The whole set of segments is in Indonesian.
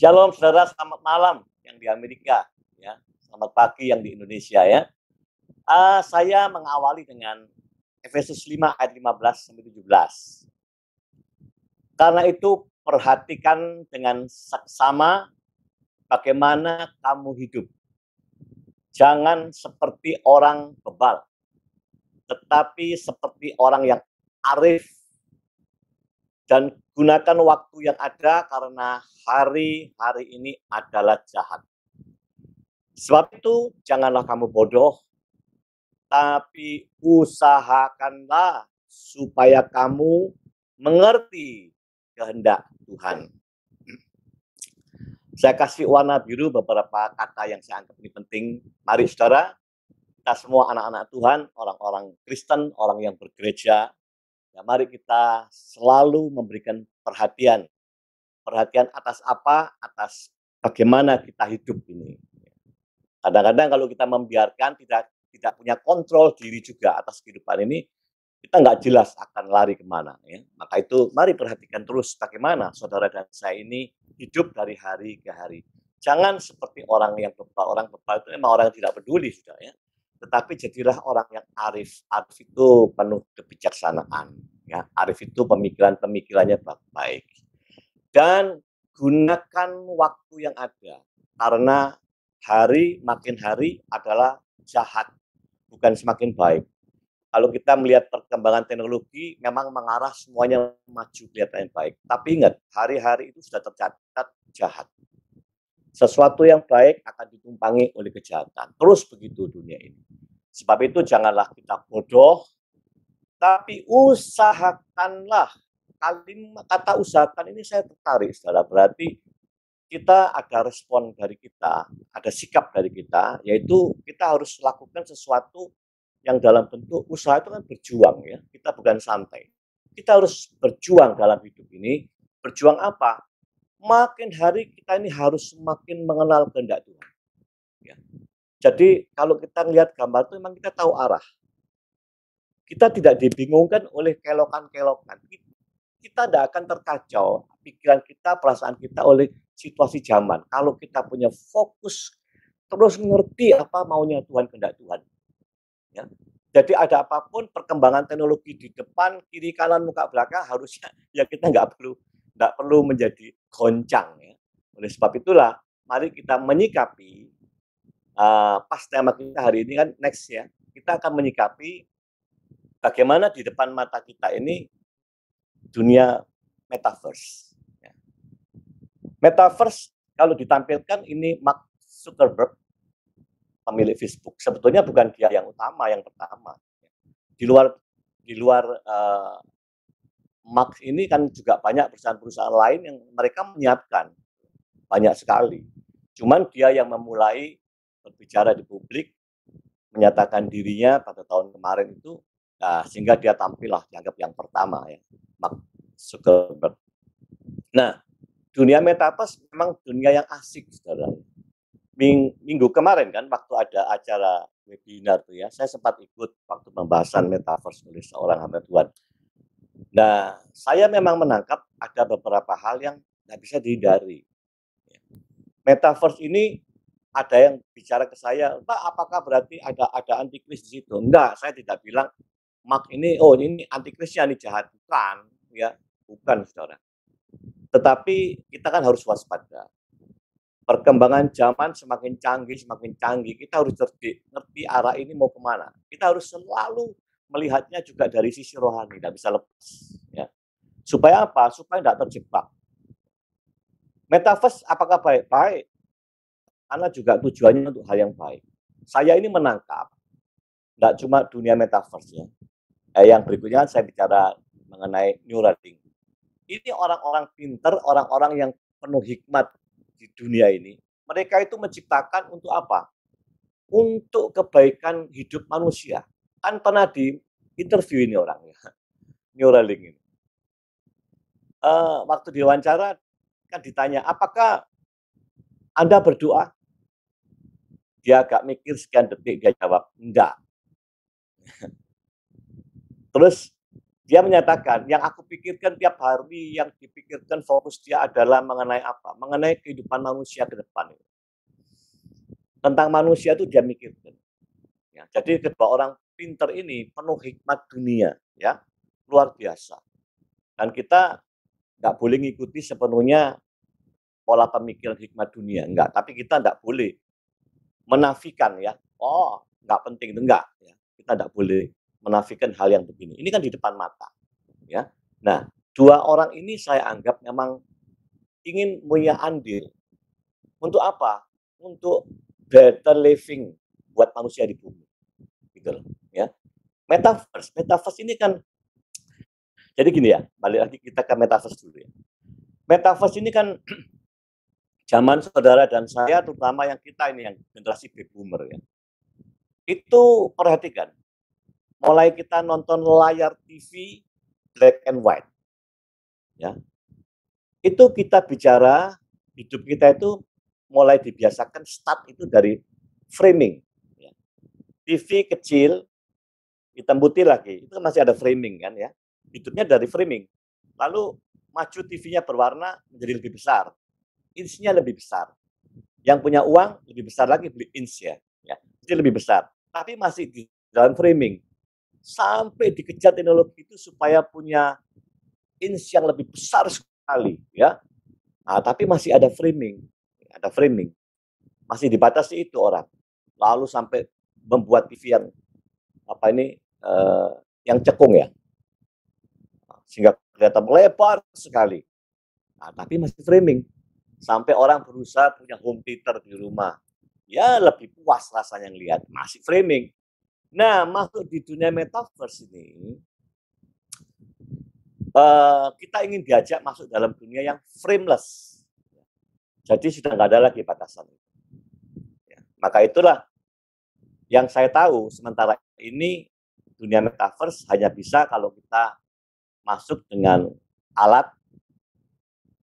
Shalom saudara, selamat malam yang di Amerika, ya. Selamat pagi yang di Indonesia, ya. Saya mengawali dengan Efesus 5 ayat 15 sampai 17. Karena itu perhatikan dengan saksama bagaimana kamu hidup. Jangan seperti orang bebal, tetapi seperti orang yang arif. Dan gunakan waktu yang ada karena hari-hari ini adalah jahat. Sebab itu janganlah kamu bodoh, tapi usahakanlah supaya kamu mengerti kehendak Tuhan. Saya kasih warna biru beberapa kata yang saya anggap ini penting. Mari saudara, kita semua anak-anak Tuhan, orang-orang Kristen, orang yang bergereja, ya, mari kita selalu memberikan perhatian. Perhatian atas apa? Atas bagaimana kita hidup ini. Kadang-kadang kalau kita membiarkan, tidak punya kontrol diri juga atas kehidupan ini, kita nggak jelas akan lari kemana. Ya. Maka itu mari perhatikan terus bagaimana saudara dan saya ini hidup dari hari ke hari. Jangan seperti orang yang bebal. Orang bebal itu memang orang yang tidak peduli, sudah, ya. Tetapi jadilah orang yang arif. Arif itu penuh kebijaksanaan. Ya. Arif itu pemikirannya baik. Dan gunakan waktu yang ada. Karena makin hari adalah jahat. Bukan semakin baik. Kalau kita melihat perkembangan teknologi, memang mengarah semuanya maju kelihatan baik. Tapi ingat, hari-hari itu sudah tercatat jahat. Sesuatu yang baik akan ditumpangi oleh kejahatan. Terus begitu dunia ini. Sebab itu janganlah kita bodoh, tapi usahakanlah. Kata usahakan ini saya tertarik, saudara. Berarti kita ada respon dari kita, ada sikap dari kita, yaitu kita harus lakukan sesuatu yang dalam bentuk usaha. Itu kan berjuang, ya. Kita bukan santai. Kita harus berjuang dalam hidup ini. Berjuang apa? Makin hari kita ini harus semakin mengenal kehendak Tuhan. Ya. Jadi kalau kita lihat gambar itu memang kita tahu arah. Kita tidak dibingungkan oleh kelokan-kelokan. Kita tidak akan terkacau pikiran kita, perasaan kita oleh situasi zaman. Kalau kita punya fokus, terus ngerti apa maunya Tuhan, kehendak Tuhan. Ya. Jadi ada apapun perkembangan teknologi di depan, kiri, kanan, muka, belakang, harusnya ya kita nggak perlu menjadi goncang. Ya. Oleh sebab itulah, mari kita menyikapi, pas tema kita hari ini kan next, ya, kita akan menyikapi bagaimana di depan mata kita ini dunia metaverse. Ya. Metaverse kalau ditampilkan ini Mark Zuckerberg, pemilik Facebook, sebetulnya bukan dia yang utama, yang pertama. Di luar Mark ini kan juga banyak perusahaan-perusahaan lain yang mereka menyiapkan banyak sekali. Cuman dia yang memulai berbicara di publik, menyatakan dirinya pada tahun kemarin itu, sehingga dia tampillah dianggap yang pertama, ya, Mark Zuckerberg. Nah, dunia metaverse memang dunia yang asik, saudara. Minggu kemarin kan waktu ada acara webinar tuh, ya, saya sempat ikut waktu pembahasan metaverse oleh seorang hamba Tuhan. Nah, saya memang menangkap ada beberapa hal yang nggak bisa dihindari. Metaverse ini ada yang bicara ke saya, Pak, apakah berarti ada antikris di situ? Enggak, saya tidak bilang Mark ini, oh ini antikrisnya, ini jahat, bukan, ya, bukan, saudara. Tetapi kita kan harus waspada. Perkembangan zaman semakin canggih, kita harus ngerti arah ini mau kemana. Kita harus selalu melihatnya juga dari sisi rohani, tidak bisa lepas. Ya. Supaya apa? Supaya tidak terjebak. Metaverse apakah baik? Baik. Karena juga tujuannya untuk hal yang baik. Saya ini menangkap, tidak cuma dunia metaverse, ya. Yang berikutnya saya bicara mengenai Neuralink. Ini orang-orang pinter, orang-orang yang penuh hikmat di dunia ini. Mereka itu menciptakan untuk apa? Untuk kebaikan hidup manusia. Kan pernah di interview ini orangnya, Neuralink ini. Waktu diwawancara kan ditanya, apakah Anda berdoa? Dia agak mikir sekian detik, dia jawab, enggak. Terus dia menyatakan, yang aku pikirkan tiap hari, yang dipikirkan fokus dia adalah mengenai apa? Mengenai kehidupan manusia ke depan. Tentang manusia itu dia mikirkan. Ya, jadi kedua orang pinter ini penuh hikmat dunia, ya, luar biasa. Dan kita nggak boleh ngikuti sepenuhnya pola pemikiran hikmat dunia, enggak. Tapi kita nggak boleh menafikan, ya, oh nggak penting itu, enggak. Ya. Kita nggak boleh menafikan hal yang begini. Ini kan di depan mata, ya. Nah, dua orang ini saya anggap memang ingin punya andil. Untuk apa? Untuk better living buat manusia di bumi. Gitu loh, ya. Metaverse ini kan, jadi gini ya, balik lagi kita ke metaverse dulu ya. Metaverse ini kan zaman saudara dan saya, terutama yang kita ini yang generasi baby boomer ya. Itu perhatikan, mulai kita nonton layar TV black and white, ya. Itu kita bicara hidup kita itu mulai dibiasakan start itu dari framing. Ya. TV kecil, hitam putih lagi, itu masih ada framing kan ya. Hidupnya dari framing. Lalu maju TV-nya berwarna menjadi lebih besar. Inch-nya lebih besar. Yang punya uang lebih besar lagi beli inch ya. Jadi lebih besar. Tapi masih di dalam framing. Sampai dikejar teknologi itu supaya punya inch yang lebih besar sekali ya. Nah, tapi masih ada framing. Ada framing. Masih dibatasi itu orang. Lalu sampai membuat TV yang apa ini yang cekung ya. Sehingga kelihatan lebar sekali. Nah, tapi masih framing. Sampai orang berusaha punya home theater di rumah. Ya lebih puas rasanya ngelihat. Masih framing. Nah, masuk di dunia metaverse ini, kita ingin diajak masuk dalam dunia yang frameless. Jadi sudah nggak ada lagi batasan. Ya, maka itulah yang saya tahu sementara ini dunia metaverse hanya bisa kalau kita masuk dengan alat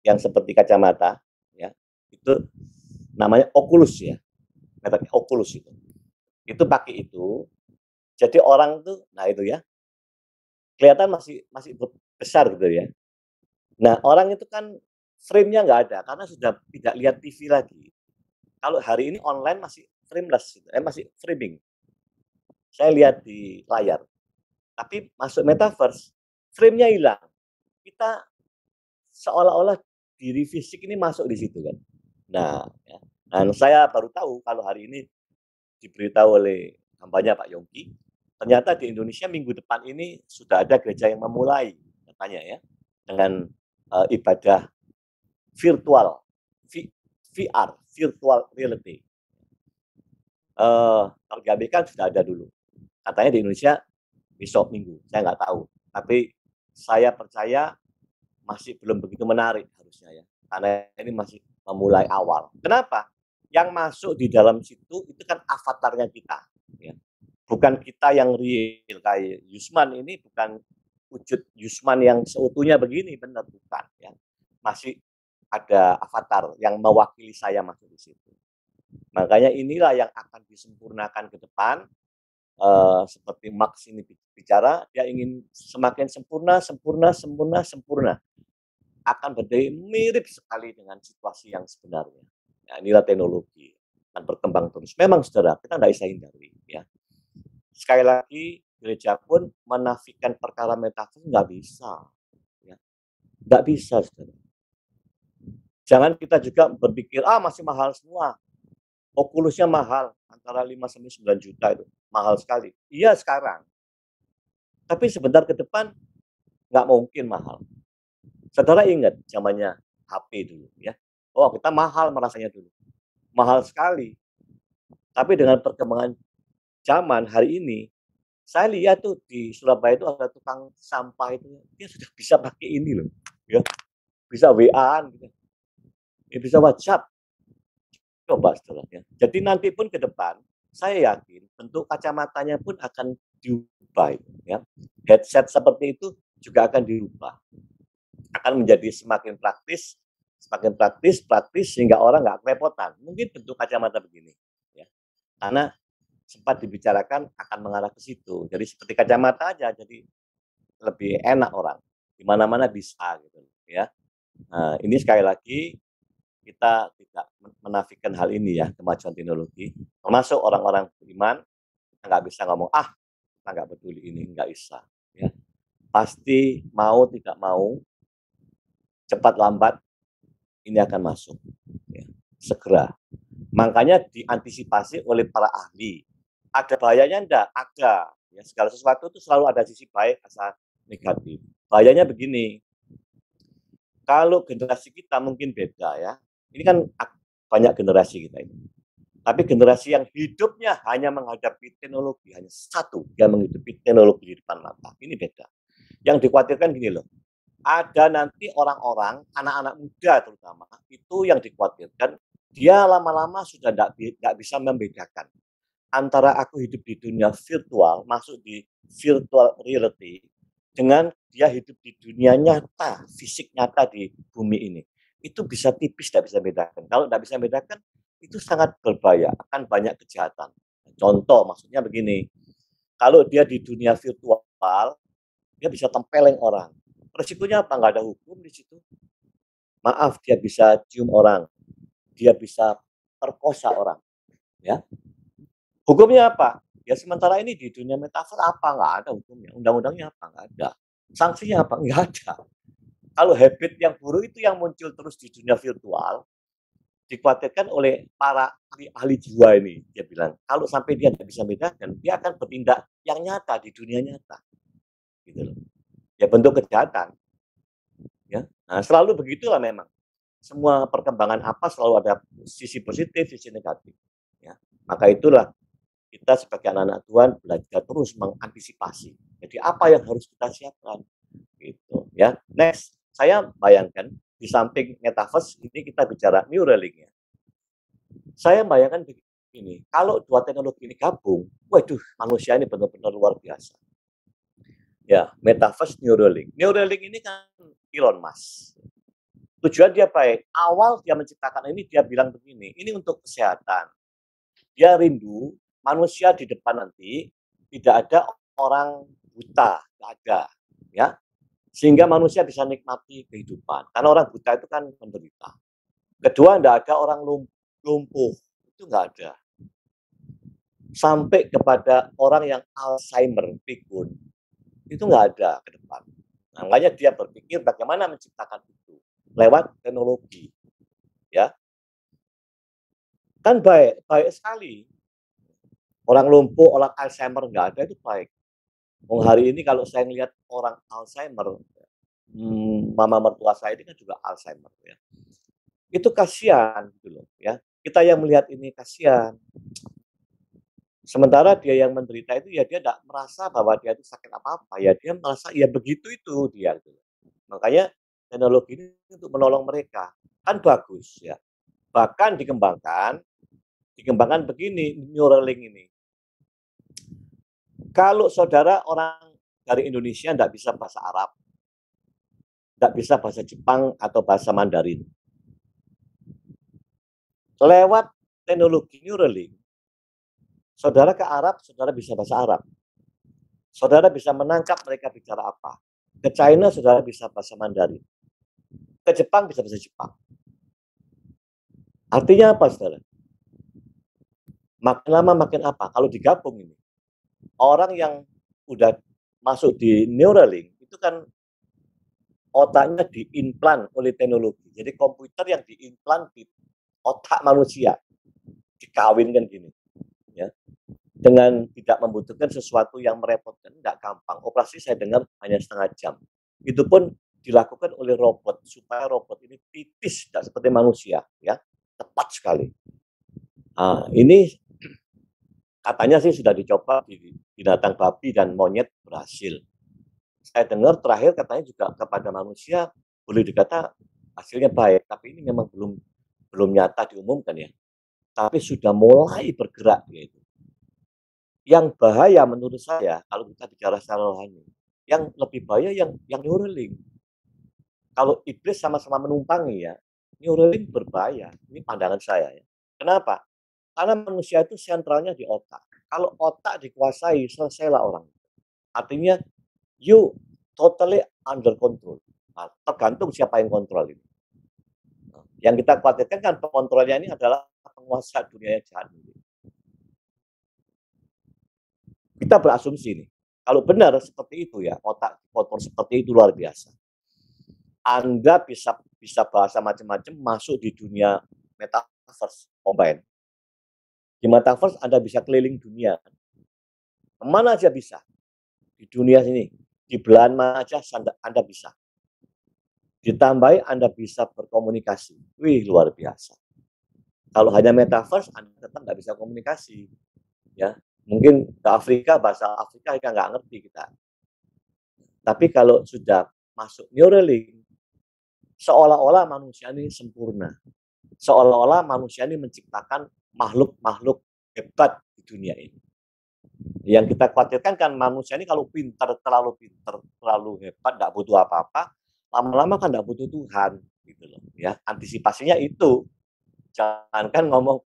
yang seperti kacamata, ya, itu namanya Oculus ya, metode Oculus itu pakai itu, jadi orang tuh, nah itu ya, kelihatan masih masih besar gitu ya. Nah orang itu kan frame-nya nggak ada karena sudah tidak lihat TV lagi. Kalau hari ini online masih frameless, masih framing. Saya lihat di layar, tapi masuk metaverse, frame-nya hilang. Kita seolah-olah diri fisik ini masuk di situ kan. Nah, ya. Dan saya baru tahu kalau hari ini diberitahu oleh hambanya Pak Yongki, ternyata di Indonesia minggu depan ini sudah ada gereja yang memulai, katanya ya, dengan ibadah virtual, VR, virtual reality. Kalau di Amerika sudah ada dulu. Katanya di Indonesia besok minggu, saya nggak tahu. Tapi saya percaya masih belum begitu menarik harusnya ya, karena ini masih memulai awal. Kenapa? Yang masuk di dalam situ itu kan avatarnya kita, ya. Bukan kita yang real kayak Yusman ini, bukan wujud Yusman yang seutuhnya begini, benar bukan ya. Masih ada avatar yang mewakili saya masuk di situ. Makanya inilah yang akan disempurnakan ke depan. Seperti Marx ini bicara, dia ingin semakin sempurna, sempurna, sempurna, sempurna. Akan berdiri mirip sekali dengan situasi yang sebenarnya. Ya, inilah teknologi akan berkembang terus. Memang saudara, kita tidak bisa hindari. Ya. Sekali lagi, gereja pun menafikan perkara metaverse nggak bisa. Ya. Nggak bisa, saudara. Jangan kita juga berpikir, masih mahal semua. Oculusnya mahal, antara 5-9 juta itu. Mahal sekali. Iya sekarang. Tapi sebentar ke depan, nggak mungkin mahal. Saudara ingat zamannya HP dulu ya. Oh, kita mahal merasanya dulu. Mahal sekali. Tapi dengan perkembangan zaman hari ini, saya lihat tuh di Surabaya itu ada tukang sampah itu, dia sudah bisa pakai ini loh. ya, bisa WA-an gitu, ya bisa WhatsApp. Coba setelahnya. Jadi nanti pun ke depan, saya yakin bentuk kacamatanya pun akan diubah, ya. Headset seperti itu juga akan dirubah, akan menjadi semakin praktis, praktis sehingga orang nggak kerepotan. Mungkin bentuk kacamata begini, ya. Karena sempat dibicarakan akan mengarah ke situ. Jadi seperti kacamata aja, jadi lebih enak orang. Di mana-mana bisa gitu, ya. Nah, ini sekali lagi kita tidak menafikan hal ini ya, kemajuan teknologi. Termasuk orang-orang beriman, kita nggak bisa ngomong, ah, kita nggak peduli ini, nggak bisa. Ya. Pasti mau tidak mau, cepat lambat, ini akan masuk. Ya. Segera. Makanya diantisipasi oleh para ahli. Ada bahayanya enggak? Ada. Ya, segala sesuatu itu selalu ada sisi baik, rasa negatif. Bahayanya begini, kalau generasi kita mungkin beda ya. Ini kan banyak generasi kita ini. Tapi generasi yang hidupnya hanya menghadapi teknologi, hanya satu, yang menghidupi teknologi di depan mata. Ini beda. Yang dikhawatirkan gini loh, ada nanti orang-orang, anak-anak muda terutama, itu yang dikhawatirkan, dia lama-lama sudah tidak bisa membedakan antara aku hidup di dunia virtual, masuk di virtual reality, dengan dia hidup di dunia nyata, fisik nyata di bumi ini. Itu bisa tipis, tidak bisa bedakan. Kalau tidak bisa bedakan, itu sangat berbahaya, akan banyak kejahatan. Contoh, maksudnya begini, kalau dia di dunia virtual, dia bisa tempeleng orang. Resikonya apa? Nggak ada hukum di situ. Maaf, dia bisa cium orang, dia bisa perkosa orang. Ya, hukumnya apa? Ya sementara ini di dunia metaverse apa? Nggak ada hukumnya. Undang-undangnya apa? Nggak ada. Sanksinya apa? Nggak ada. Kalau habit yang buruk itu yang muncul terus di dunia virtual, dikhawatirkan oleh para ahli jiwa ini. Dia bilang, kalau sampai dia tidak bisa bedakan, dia akan bertindak yang nyata di dunia nyata. Gitu loh. Ya bentuk kejahatan. Ya. Nah, selalu begitulah memang. Semua perkembangan apa selalu ada sisi positif, sisi negatif. Ya. Maka itulah kita sebagai anak-anak Tuhan belajar terus mengantisipasi. Jadi apa yang harus kita siapkan? Gitu ya. Next, saya bayangkan di samping metaverse ini kita bicara Neuralink ya. Saya bayangkan begini, kalau dua teknologi ini gabung, waduh, manusia ini benar-benar luar biasa. Ya, metaverse Neuralink. Neuralink ini kan Elon Musk. Tujuan dia baik. Awal dia menciptakan ini dia bilang begini, ini untuk kesehatan. Dia rindu manusia di depan nanti tidak ada orang buta, tidak ada, ya. Sehingga manusia bisa nikmati kehidupan. Karena orang buta itu kan menderita. Kedua, tidak ada orang lumpuh, itu nggak ada. Sampai kepada orang yang Alzheimer, pikun, itu nggak ada ke depan. Nah, makanya dia berpikir bagaimana menciptakan itu lewat teknologi, ya. Kan baik, baik sekali. Orang lumpuh, orang Alzheimer nggak ada itu baik. Hari ini kalau saya melihat orang Alzheimer, mama mertua saya ini kan juga Alzheimer ya. Itu kasihan gitu loh ya. Kita yang melihat ini kasihan. Sementara dia yang menderita itu ya dia tidak merasa bahwa dia itu sakit apa-apa ya dia merasa ya begitu itu dia gitu. Makanya teknologi ini untuk menolong mereka kan bagus ya. Bahkan dikembangkan begini Neuralink ini. Kalau saudara orang dari Indonesia tidak bisa bahasa Arab, tidak bisa bahasa Jepang atau bahasa Mandarin. Lewat teknologi Neuralink, saudara ke Arab, saudara bisa bahasa Arab. Saudara bisa menangkap mereka bicara apa. Ke China, saudara bisa bahasa Mandarin. Ke Jepang, bisa bahasa Jepang. Artinya apa, saudara? Makin lama makin apa? Kalau digabung ini, orang yang udah masuk di Neuralink, itu kan otaknya diimplan oleh teknologi. Jadi komputer yang diimplan di otak manusia. Dikawinkan gini. Ya. Dengan tidak membutuhkan sesuatu yang merepotkan, tidak gampang. Operasi saya dengar hanya setengah jam. Itu pun dilakukan oleh robot supaya robot ini tipis, tidak seperti manusia, ya, tepat sekali. Ini katanya sih sudah dicoba di binatang babi dan monyet berhasil. Saya dengar terakhir katanya juga kepada manusia boleh dikata hasilnya baik, tapi ini memang belum nyata diumumkan ya. Tapi sudah mulai bergerak gitu. Yang bahaya menurut saya kalau kita bicara secara rohani, yang lebih bahaya yang Neuralink. Kalau iblis sama-sama menumpangi ya, Neuralink berbahaya. Ini pandangan saya ya. Kenapa? Karena manusia itu sentralnya di otak. Kalau otak dikuasai, selesailah orang. Artinya, you totally under control. Nah, tergantung siapa yang kontrol ini. Yang kita khawatirkan kan pengontrolnya ini adalah penguasa dunia yang jahat. Kita berasumsi nih, kalau benar seperti itu ya, otak kotor seperti itu luar biasa. Anda bisa bahasa macam-macam masuk di dunia metaverse combine. Di metaverse Anda bisa keliling dunia. Kemana aja bisa. Di dunia sini. Di belahan mana aja Anda bisa. Ditambahi Anda bisa berkomunikasi. Wih, luar biasa. Kalau hanya metaverse, Anda tetap nggak bisa komunikasi. Ya, mungkin ke Afrika, bahasa Afrika kita nggak ngerti kita. Tapi kalau sudah masuk Neuralink, seolah-olah manusia ini sempurna. Seolah-olah manusia ini menciptakan makhluk-makhluk hebat di dunia ini. Yang kita khawatirkan kan manusia ini kalau terlalu pintar, terlalu hebat, nggak butuh apa-apa, lama-lama kan nggak butuh Tuhan, gitu loh. Ya, antisipasinya itu. Jangankan ngomong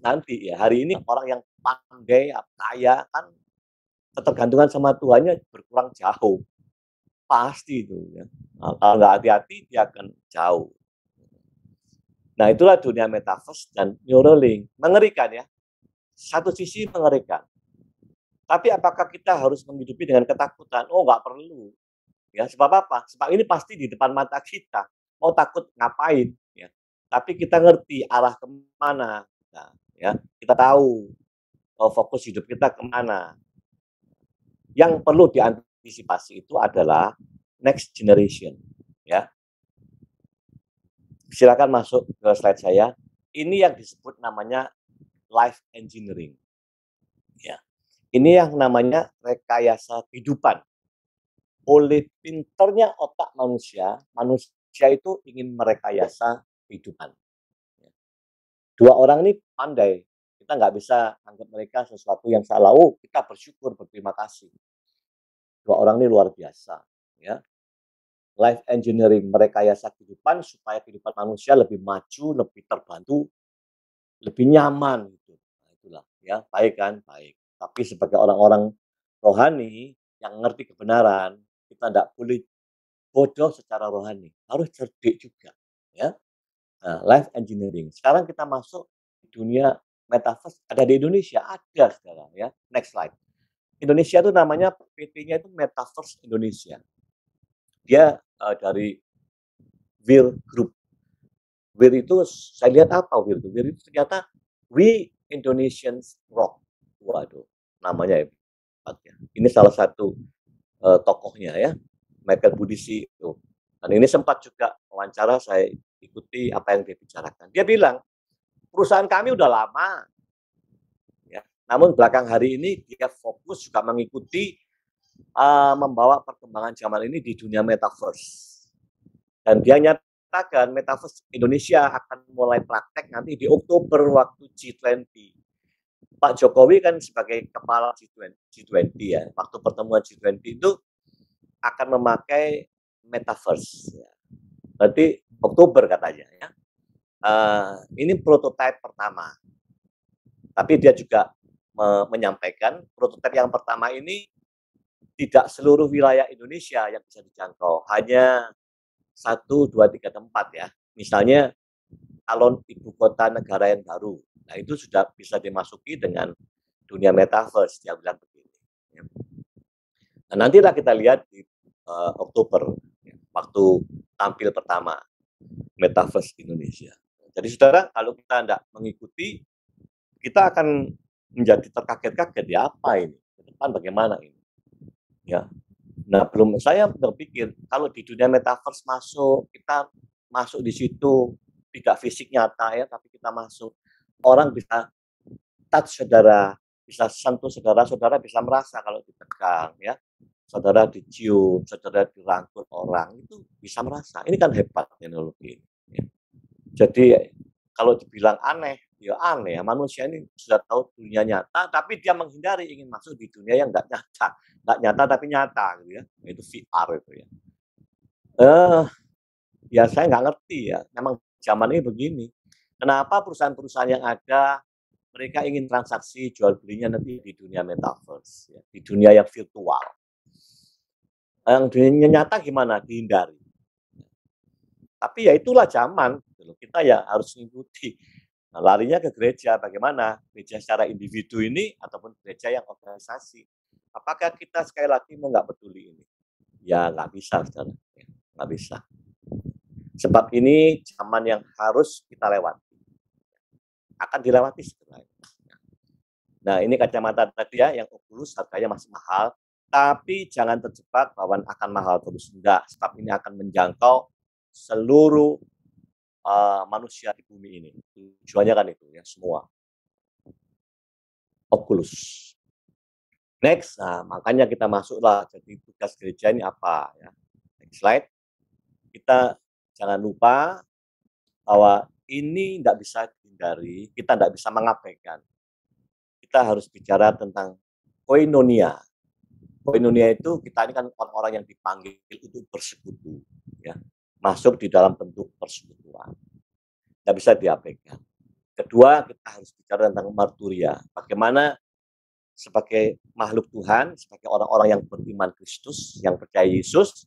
nanti ya, hari ini orang yang pandai, kaya kan ketergantungan sama Tuhannya berkurang jauh. Pasti itu ya. Nah, kalau nggak hati-hati dia akan jauh. Nah, itulah dunia metaverse dan Neuralink. Mengerikan ya. Satu sisi mengerikan. Tapi apakah kita harus menghidupi dengan ketakutan? Oh, nggak perlu. Ya, sebab apa? Sebab ini pasti di depan mata kita. Mau takut ngapain? Ya. Tapi kita ngerti arah kemana. Nah, ya, kita tahu fokus hidup kita kemana. Yang perlu diantisipasi itu adalah next generation. Ya, silakan masuk ke slide saya. Ini yang disebut namanya life engineering. Ya. Ini yang namanya rekayasa kehidupan. Oleh pinternya otak manusia, manusia itu ingin merekayasa kehidupan. Dua orang ini pandai. Kita nggak bisa anggap mereka sesuatu yang salah. Oh, kita bersyukur, berterima kasih. Dua orang ini luar biasa. Ya. Life engineering, merekayasa kehidupan supaya kehidupan manusia lebih maju, lebih terbantu, lebih nyaman. Gitu. Nah, itulah, ya, baik kan, baik. Tapi sebagai orang-orang rohani yang ngerti kebenaran, kita tidak boleh bodoh secara rohani, harus cerdik juga, ya. Nah, life engineering. Sekarang kita masuk di dunia metaverse, ada di Indonesia, ada sekarang ya. Next slide. Indonesia itu namanya PT-nya itu Metaverse Indonesia. Dia dari Wir Group. Wir itu saya lihat apa Wir itu? Wir itu ternyata We Indonesians Rock. Waduh, namanya ya. Ini salah satu tokohnya ya, Michael Budisi itu. Dan ini sempat juga wawancara saya ikuti apa yang dia bicarakan. Dia bilang, perusahaan kami udah lama, ya. Namun belakang hari ini dia fokus juga mengikuti membawa perkembangan zaman ini di dunia metaverse. Dan dia nyatakan metaverse Indonesia akan mulai praktek nanti di Oktober waktu G20. Pak Jokowi kan sebagai kepala G20 ya, waktu pertemuan G20 itu akan memakai metaverse. Berarti Oktober katanya ya. Ini prototipe pertama. Tapi dia juga menyampaikan prototipe yang pertama ini tidak seluruh wilayah Indonesia yang bisa dijangkau, hanya 1, 2, 3 tempat ya. Misalnya calon ibu kota negara yang baru. Nah, itu sudah bisa dimasuki dengan dunia metaverse, dia bilang begini. Nah, nantilah kita lihat di Oktober, waktu tampil pertama metaverse Indonesia. Jadi saudara, kalau kita tidak mengikuti, kita akan menjadi terkaget-kaget ya, apa ini ke depan bagaimana ini ya. Nah, saya berpikir kalau di dunia metaverse masuk, kita masuk di situ tidak fisik nyata ya, tapi kita masuk, orang bisa touch saudara, bisa sentuh saudara, saudara bisa merasa kalau ditekan ya. saudara dicium, saudara dirangkul orang, itu bisa merasa. Ini kan hebat teknologi. Ya. Jadi kalau dibilang aneh, ya aneh ya. Manusia ini sudah tahu dunia nyata, tapi dia menghindari ingin masuk di dunia yang nggak nyata. Nggak nyata tapi nyata gitu ya. Itu VR itu ya. Ya saya nggak ngerti ya. Memang zaman ini begini. Kenapa perusahaan-perusahaan yang ada mereka ingin transaksi jual belinya nanti di dunia metaverse, ya, di dunia yang virtual. Yang dunia nyata gimana? Dihindari. Tapi ya itulah zaman, gitu. Kita ya harus mengikuti. Nah, larinya ke gereja, bagaimana? Gereja secara individu ini ataupun gereja yang organisasi. Apakah kita sekali lagi mau nggak peduli ini? Ya nggak bisa, saudara. Ya, nggak bisa. Sebab ini zaman yang harus kita lewati. Akan dilewati sebenarnya. Nah, ini kacamata tadi ya, yang Oculus harganya masih mahal, tapi jangan terjebak bahwa akan mahal terus. Enggak, sebab ini akan menjangkau seluruh manusia di bumi ini. Tujuannya kan itu ya, semua. Oculus. Next, nah makanya kita masuklah, jadi tugas gereja ini apa ya. Next slide. Kita jangan lupa bahwa ini tidak bisa dihindari, kita tidak bisa mengabaikan. Kita harus bicara tentang koinonia. Koinonia itu kita ini kan orang-orang yang dipanggil itu bersekutu, ya, masuk di dalam bentuk persekutuan. Tidak bisa diabaikan. Kedua, kita harus bicara tentang marturia. Bagaimana sebagai makhluk Tuhan, sebagai orang-orang yang beriman Kristus, yang percaya Yesus,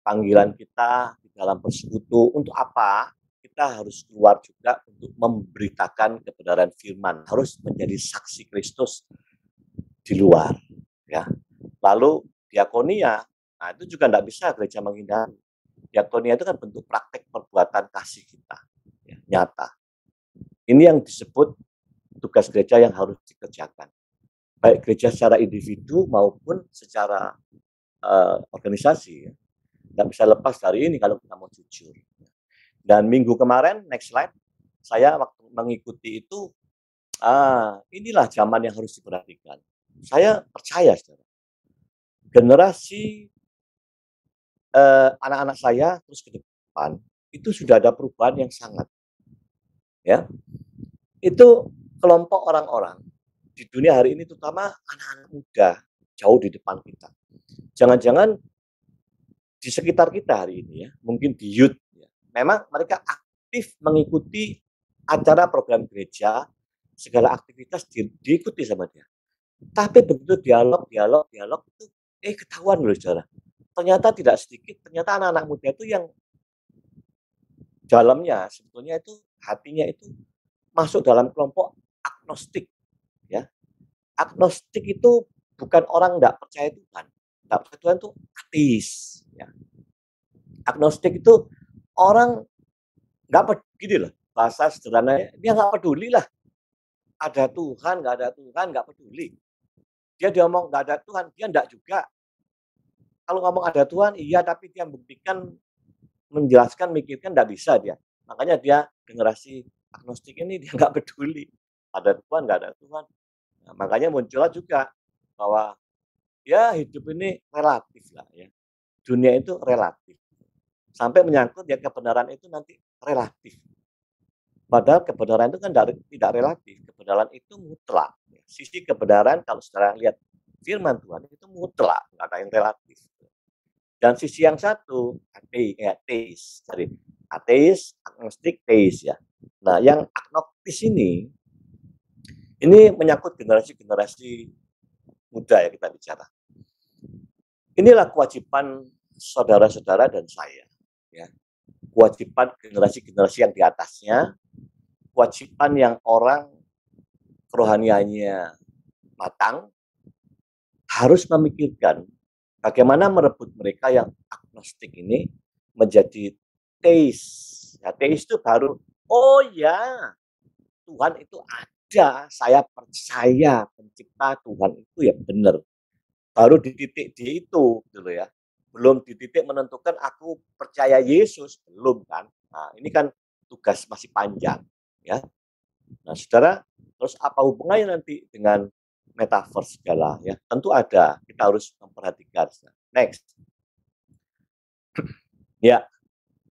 panggilan kita di dalam persekutu untuk apa? Kita harus keluar juga untuk memberitakan kebenaran firman, harus menjadi saksi Kristus di luar, ya. Lalu diakonia, nah itu juga tidak bisa gereja menghindari. Diakonia itu kan bentuk praktek perbuatan kasih kita, ya, nyata. Ini yang disebut tugas gereja yang harus dikerjakan. Baik gereja secara individu maupun secara organisasi. Ya. Nggak bisa lepas dari ini kalau kita mau jujur. Dan minggu kemarin, next slide, saya waktu mengikuti itu, inilah zaman yang harus diperhatikan. Saya percaya, saudara, generasi anak-anak saya terus ke depan itu sudah ada perubahan yang sangat, ya. Itu kelompok orang-orang di dunia hari ini, terutama anak-anak muda jauh di depan kita. Jangan-jangan di sekitar kita hari ini ya, mungkin di youth, ya. Memang mereka aktif mengikuti acara program gereja, segala aktivitas diikuti sama dia. Tapi begitu dialog itu, ketahuan loh saudara. Ternyata tidak sedikit, ternyata anak-anak muda itu yang dalamnya sebetulnya itu hatinya itu masuk dalam kelompok agnostik, ya. Agnostik itu bukan orang tidak percaya Tuhan. Tidak percaya Tuhan itu ateis, ya. Agnostik itu orang nggak peduli loh, bahasa sederhananya dia nggak peduli lah. Ada Tuhan, nggak ada Tuhan, nggak peduli. Dia ngomong nggak ada Tuhan, dia nggak juga. Kalau ngomong ada Tuhan, iya, tapi dia membuktikan, menjelaskan, mikirkan nggak bisa dia. Makanya dia generasi agnostik ini dia nggak peduli. Ada Tuhan, nggak ada Tuhan. Nah, makanya muncullah juga bahwa ya hidup ini relatif lah ya. Dunia itu relatif. Sampai menyangkut ya kebenaran itu nanti relatif. Padahal kebenaran itu kan tidak relatif. Kebenaran itu mutlak. Sisi kebenaran kalau secara lihat firman Tuhan itu mutlak, nggak ada yang relatif. Dan sisi yang satu, ateis. Jadi ateis, agnostik, teis ya. Nah, yang agnostis ini menyangkut generasi-generasi muda ya kita bicara. Inilah kewajiban saudara-saudara dan saya. Ya. Kewajiban generasi-generasi yang di atasnya, kewajiban yang orang kerohaniannya matang, harus memikirkan bagaimana merebut mereka yang agnostik ini menjadi teis. Ya, teis itu baru, oh ya, Tuhan itu ada, saya percaya pencipta Tuhan itu ya benar. Baru di titik di itu, gitu ya. Belum di titik menentukan aku percaya Yesus, belum kan. Nah, ini kan tugas masih panjang, ya. Nah, saudara, terus apa hubungannya nanti dengan metaverse segala ya. Tentu ada, kita harus memperhatikan. Next. Ya,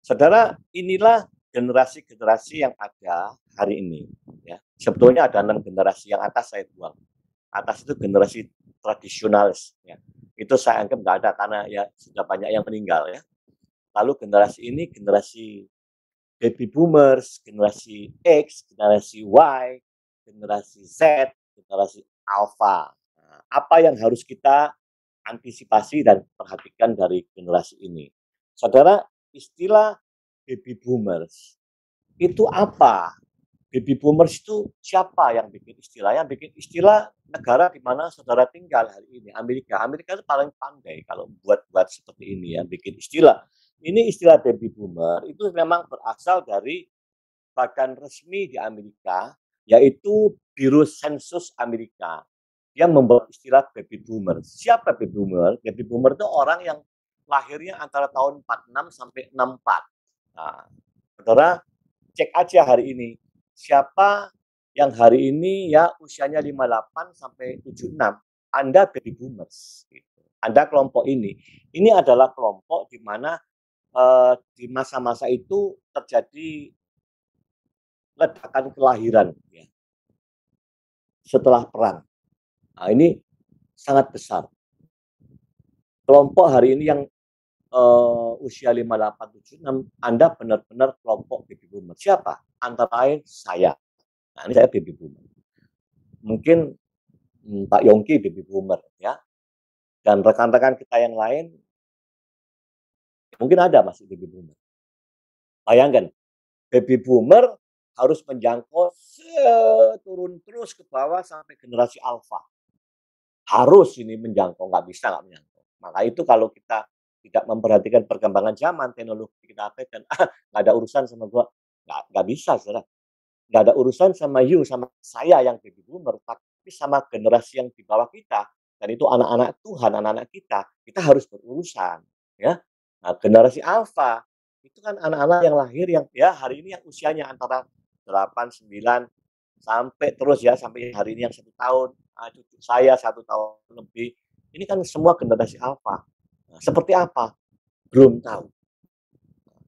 saudara, inilah generasi-generasi yang ada hari ini. Ya, sebetulnya ada 6 generasi yang atas saya buang. Atas itu generasi tradisionalis. Ya. Itu saya anggap nggak ada karena ya sudah banyak yang meninggal ya. Lalu generasi ini generasi baby boomers, generasi X, generasi Y, generasi Z, generasi alpha. Nah, apa yang harus kita antisipasi dan perhatikan dari generasi ini? Saudara, istilah baby boomers itu apa? Baby boomers itu siapa yang bikin istilah? Yang bikin istilah negara di mana saudara tinggal hari ini, Amerika. Amerika itu paling pandai kalau buat seperti ini ya, bikin istilah. Ini istilah baby boomer itu memang berasal dari badan resmi di Amerika, yaitu Biro Sensus Amerika. Dia membuat istilah baby boomer. Siapa baby boomer? Baby boomer itu orang yang lahirnya antara tahun 46 sampai 64. Nah, saudara cek aja hari ini. Siapa yang hari ini ya usianya 58 sampai 76, Anda baby boomers. Gitu. Anda kelompok ini. Ini adalah kelompok di mana di masa-masa itu terjadi ledakan kelahiran ya, setelah perang. Nah, ini sangat besar. Kelompok hari ini yang usia 58, 76, Anda benar-benar kelompok baby boomer. Siapa? Antara lain saya. Nah, ini saya baby boomer. Mungkin Pak Yongki baby boomer ya. Dan rekan-rekan kita yang lain mungkin ada masih baby boomer. Bayangkan, baby boomer harus menjangkau turun terus ke bawah sampai generasi alpha. Harus ini menjangkau, nggak bisa nggak menjangkau. Maka itu kalau kita tidak memperhatikan perkembangan zaman, teknologi kita abaikan, nggak ada urusan sama gua, nggak bisa, saudara. Nggak ada urusan sama you, sama saya yang baby boomer, tapi sama generasi yang di bawah kita. Dan itu anak-anak Tuhan, anak-anak kita harus berurusan. Ya. Nah, generasi alpha, itu kan anak-anak yang lahir yang ya hari ini yang usianya antara 8, 9, sampai terus ya, sampai hari ini yang 1 tahun, cucu saya 1 tahun lebih. Ini kan semua generasi alpha. Nah, seperti apa? Belum tahu.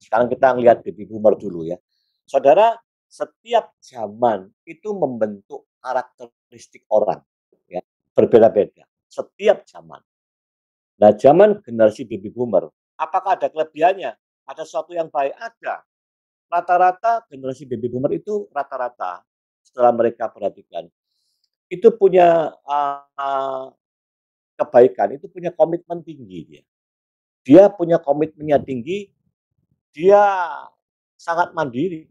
Sekarang kita lihat baby boomer dulu ya. Saudara, setiap zaman itu membentuk karakteristik orang ya, berbeda-beda. Setiap zaman. Nah, zaman generasi baby boomer, apakah ada kelebihannya? Ada sesuatu yang baik? Ada. Rata-rata generasi baby boomer itu rata-rata setelah mereka perhatikan itu punya kebaikan, itu punya komitmen tinggi dia. Dia punya komitmennya tinggi, dia sangat mandiri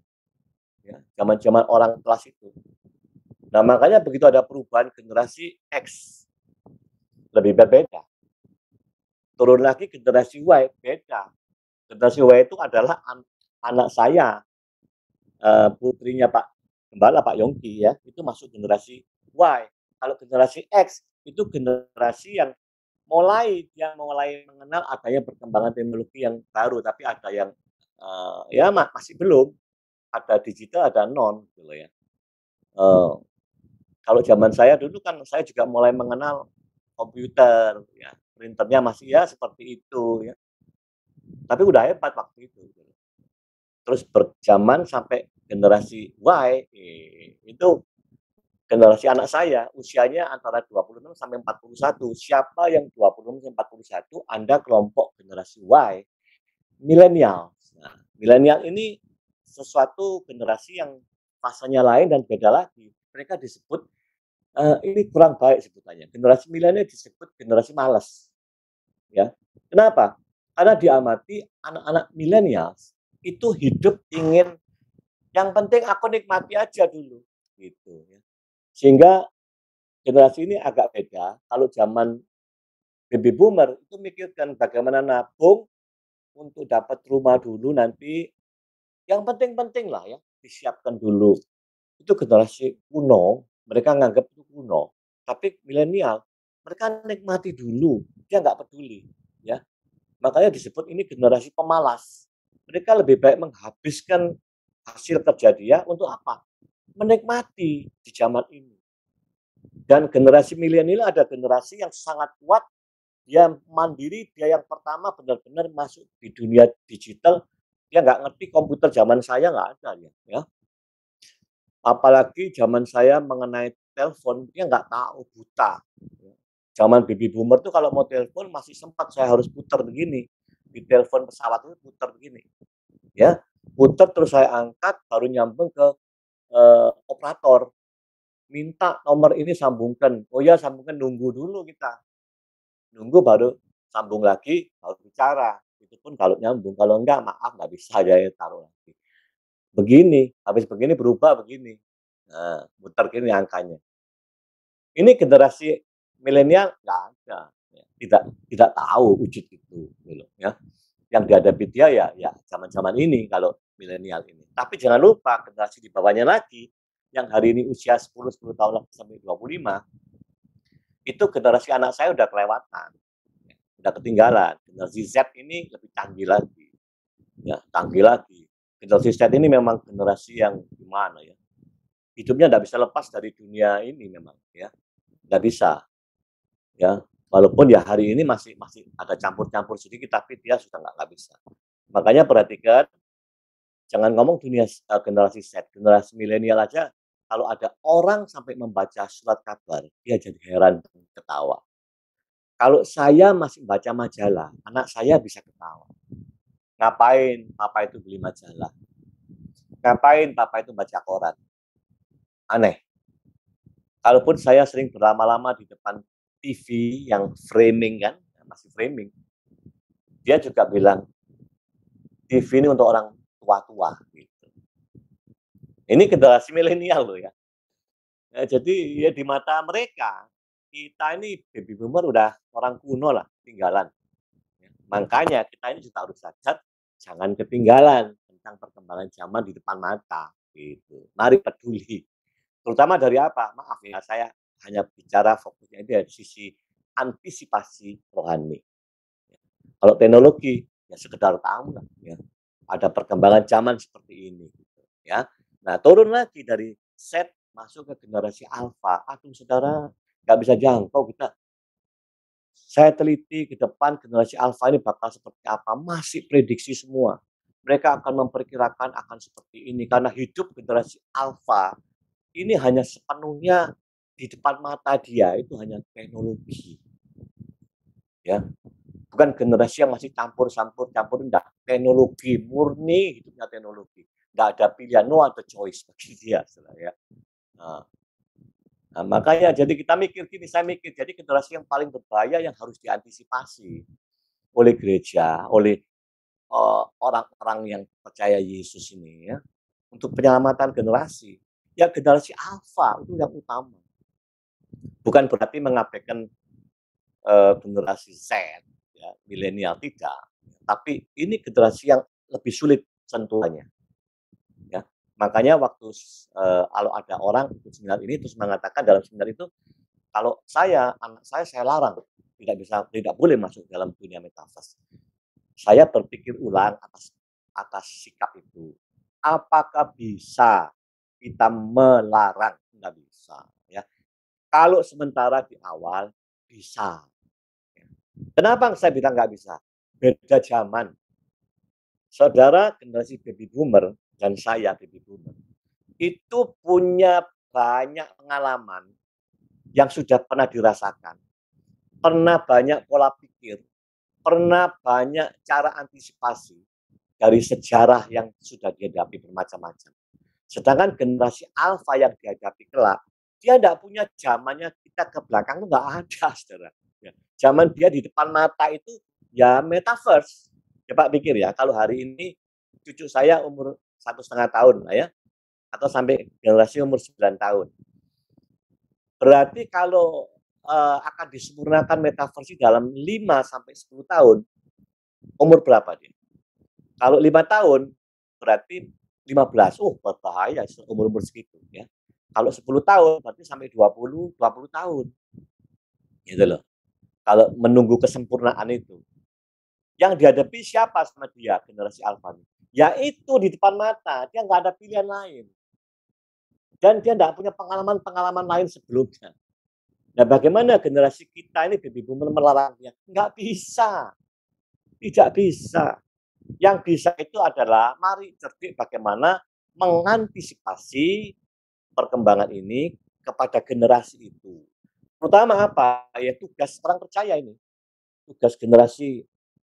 ya, zaman-zaman orang kelas itu. Nah, makanya begitu ada perubahan generasi X lebih berbeda. Turun lagi generasi Y beda. Generasi Y itu adalah anak saya, putrinya Pak Gembala, Pak Yongki ya, itu masuk generasi Y. Kalau generasi X itu generasi yang mulai mengenal adanya perkembangan teknologi yang baru, tapi ada yang ya masih belum, ada digital, ada non, gitu ya. Kalau zaman saya dulu kan saya juga mulai mengenal komputer, ya, printernya masih ya seperti itu, ya. Tapi udah hebat waktu itu. Gitu. Terus berjaman sampai generasi Y, itu generasi anak saya usianya antara 26 sampai 41. Siapa yang 26 sampai 41? Anda kelompok generasi Y, milenial. Nah, milenial ini sesuatu generasi yang fasenya lain dan beda lagi. Mereka disebut ini kurang baik sebutannya. Generasi milenial disebut generasi malas. Ya. Kenapa? Karena diamati anak-anak milenial itu hidup ingin yang penting aku nikmati aja dulu gitu ya. Sehingga generasi ini agak beda. Kalau zaman baby boomer itu mikirkan bagaimana nabung untuk dapat rumah dulu nanti, yang penting-penting lah ya, disiapkan dulu. Itu generasi kuno, mereka nganggap itu kuno. Tapi milenial, mereka nikmati dulu, dia nggak peduli, ya. Makanya disebut ini generasi pemalas. Mereka lebih baik menghabiskan hasil kerja dia untuk apa? Menikmati di zaman ini. Dan generasi milenial ada generasi yang sangat kuat, dia mandiri, dia yang pertama benar-benar masuk di dunia digital, dia nggak ngerti komputer zaman saya nggak ada dia, ya. Apalagi zaman saya mengenai telepon, dia nggak tahu, buta. Zaman baby boomer tuh kalau mau telepon masih sempat saya harus putar begini, di telepon pesawat itu putar begini, ya. Putar terus saya angkat baru nyambung ke, operator, minta nomor ini sambungkan. Oh ya sambungkan, nunggu dulu kita. Nunggu baru sambung lagi, baru bicara. Itu pun kalau nyambung, kalau enggak maaf nggak bisa saya taruh lagi. Begini, habis begini berubah begini. Nah, muter gini angkanya. Ini generasi milenial nggak ada, ya. Tidak tahu wujud itu, gitu ya. Yang dihadapi dia ya zaman-zaman ini kalau milenial ini. Tapi jangan lupa generasi di bawahnya lagi, yang hari ini usia 10 tahun lagi sampai 25, itu generasi anak saya udah kelewatan. Udah ketinggalan. Generasi Z ini lebih canggih lagi, ya canggih lagi. Generasi Z ini memang generasi yang gimana ya, hidupnya nggak bisa lepas dari dunia ini memang ya, nggak bisa ya. Walaupun ya hari ini masih masih ada campur-campur sedikit, tapi dia sudah nggak bisa. Makanya perhatikan, jangan ngomong dunia generasi Z, generasi milenial aja kalau ada orang sampai membaca surat kabar, dia jadi heran dan ketawa. Kalau saya masih baca majalah, anak saya bisa ketawa. Ngapain papa itu beli majalah? Ngapain papa itu baca koran? Aneh. Kalaupun saya sering berlama-lama di depan TV yang framing kan, masih framing. Dia juga bilang, TV ini untuk orang tua-tua. Gitu. Ini generasi milenial loh ya. Jadi ya di mata mereka, kita ini baby boomer udah orang kuno lah, tinggalan. Ya. Makanya kita ini juga harus sadar, jangan ketinggalan tentang perkembangan zaman di depan mata. Gitu. Mari peduli. Terutama dari apa? Maaf ya, saya hanya bicara fokusnya dari sisi antisipasi rohani. Kalau teknologi, ya sekedar tahu lah ya, ada perkembangan zaman seperti ini gitu ya. Nah, turun lagi dari Z masuk ke generasi alfa. Aduh saudara, nggak bisa jangkau kita. Saya teliti ke depan generasi alfa ini bakal seperti apa, masih prediksi semua. Mereka akan memperkirakan akan seperti ini karena hidup generasi alfa ini hanya sepenuhnya di depan mata dia itu hanya teknologi. Ya, bukan generasi yang masih campur enggak, teknologi murni hidupnya teknologi. Enggak ada pilihan, no ada choice bagi dia ya. Nah, nah, makanya jadi kita mikir gini, saya mikir jadi generasi yang paling berbahaya yang harus diantisipasi oleh gereja, oleh orang-orang yang percaya Yesus ini ya, untuk penyelamatan generasi. Ya generasi alfa itu yang utama. Bukan berarti mengabaikan generasi Z, ya, milenial tidak. Tapi ini generasi yang lebih sulit sentuhannya. Ya. Makanya waktu kalau ada orang ikut seminar ini terus mengatakan dalam seminar itu, kalau anak saya larang tidak boleh masuk dalam dunia metaverse. Saya berpikir ulang atas sikap itu. Apakah bisa kita melarang? Nggak bisa. Ya. Kalau sementara di awal bisa. Kenapa saya bilang nggak bisa? Beda zaman. Saudara generasi baby boomer dan saya baby boomer itu punya banyak pengalaman yang sudah pernah dirasakan, pernah banyak pola pikir, pernah banyak cara antisipasi dari sejarah yang sudah dihadapi bermacam-macam. Sedangkan generasi alfa yang dihadapi kelak, dia tidak punya zamannya kita ke belakang itu nggak ada, saudara. Ya. Zaman dia di depan mata itu ya metaverse. Coba pikir ya, kalau hari ini cucu saya umur 1,5 tahun lah ya, atau sampai generasi umur 9 tahun. Berarti kalau akan disempurnakan metaverse dalam 5 sampai 10 tahun, umur berapa dia? Kalau 5 tahun, berarti 15. Oh, berbahaya umur-umur segitu ya. Kalau 10 tahun, berarti sampai 20 tahun. Gitu loh. Kalau menunggu kesempurnaan itu. Yang dihadapi siapa sama dia, generasi alfa ini? Ya itu di depan mata, dia nggak ada pilihan lain. Dan dia nggak punya pengalaman-pengalaman lain sebelumnya. Nah, bagaimana generasi kita ini baby boomer melarangnya? Nggak bisa, tidak bisa. Yang bisa itu adalah mari cerdik bagaimana mengantisipasi perkembangan ini kepada generasi itu. Pertama apa? Ya tugas orang percaya ini. Tugas generasi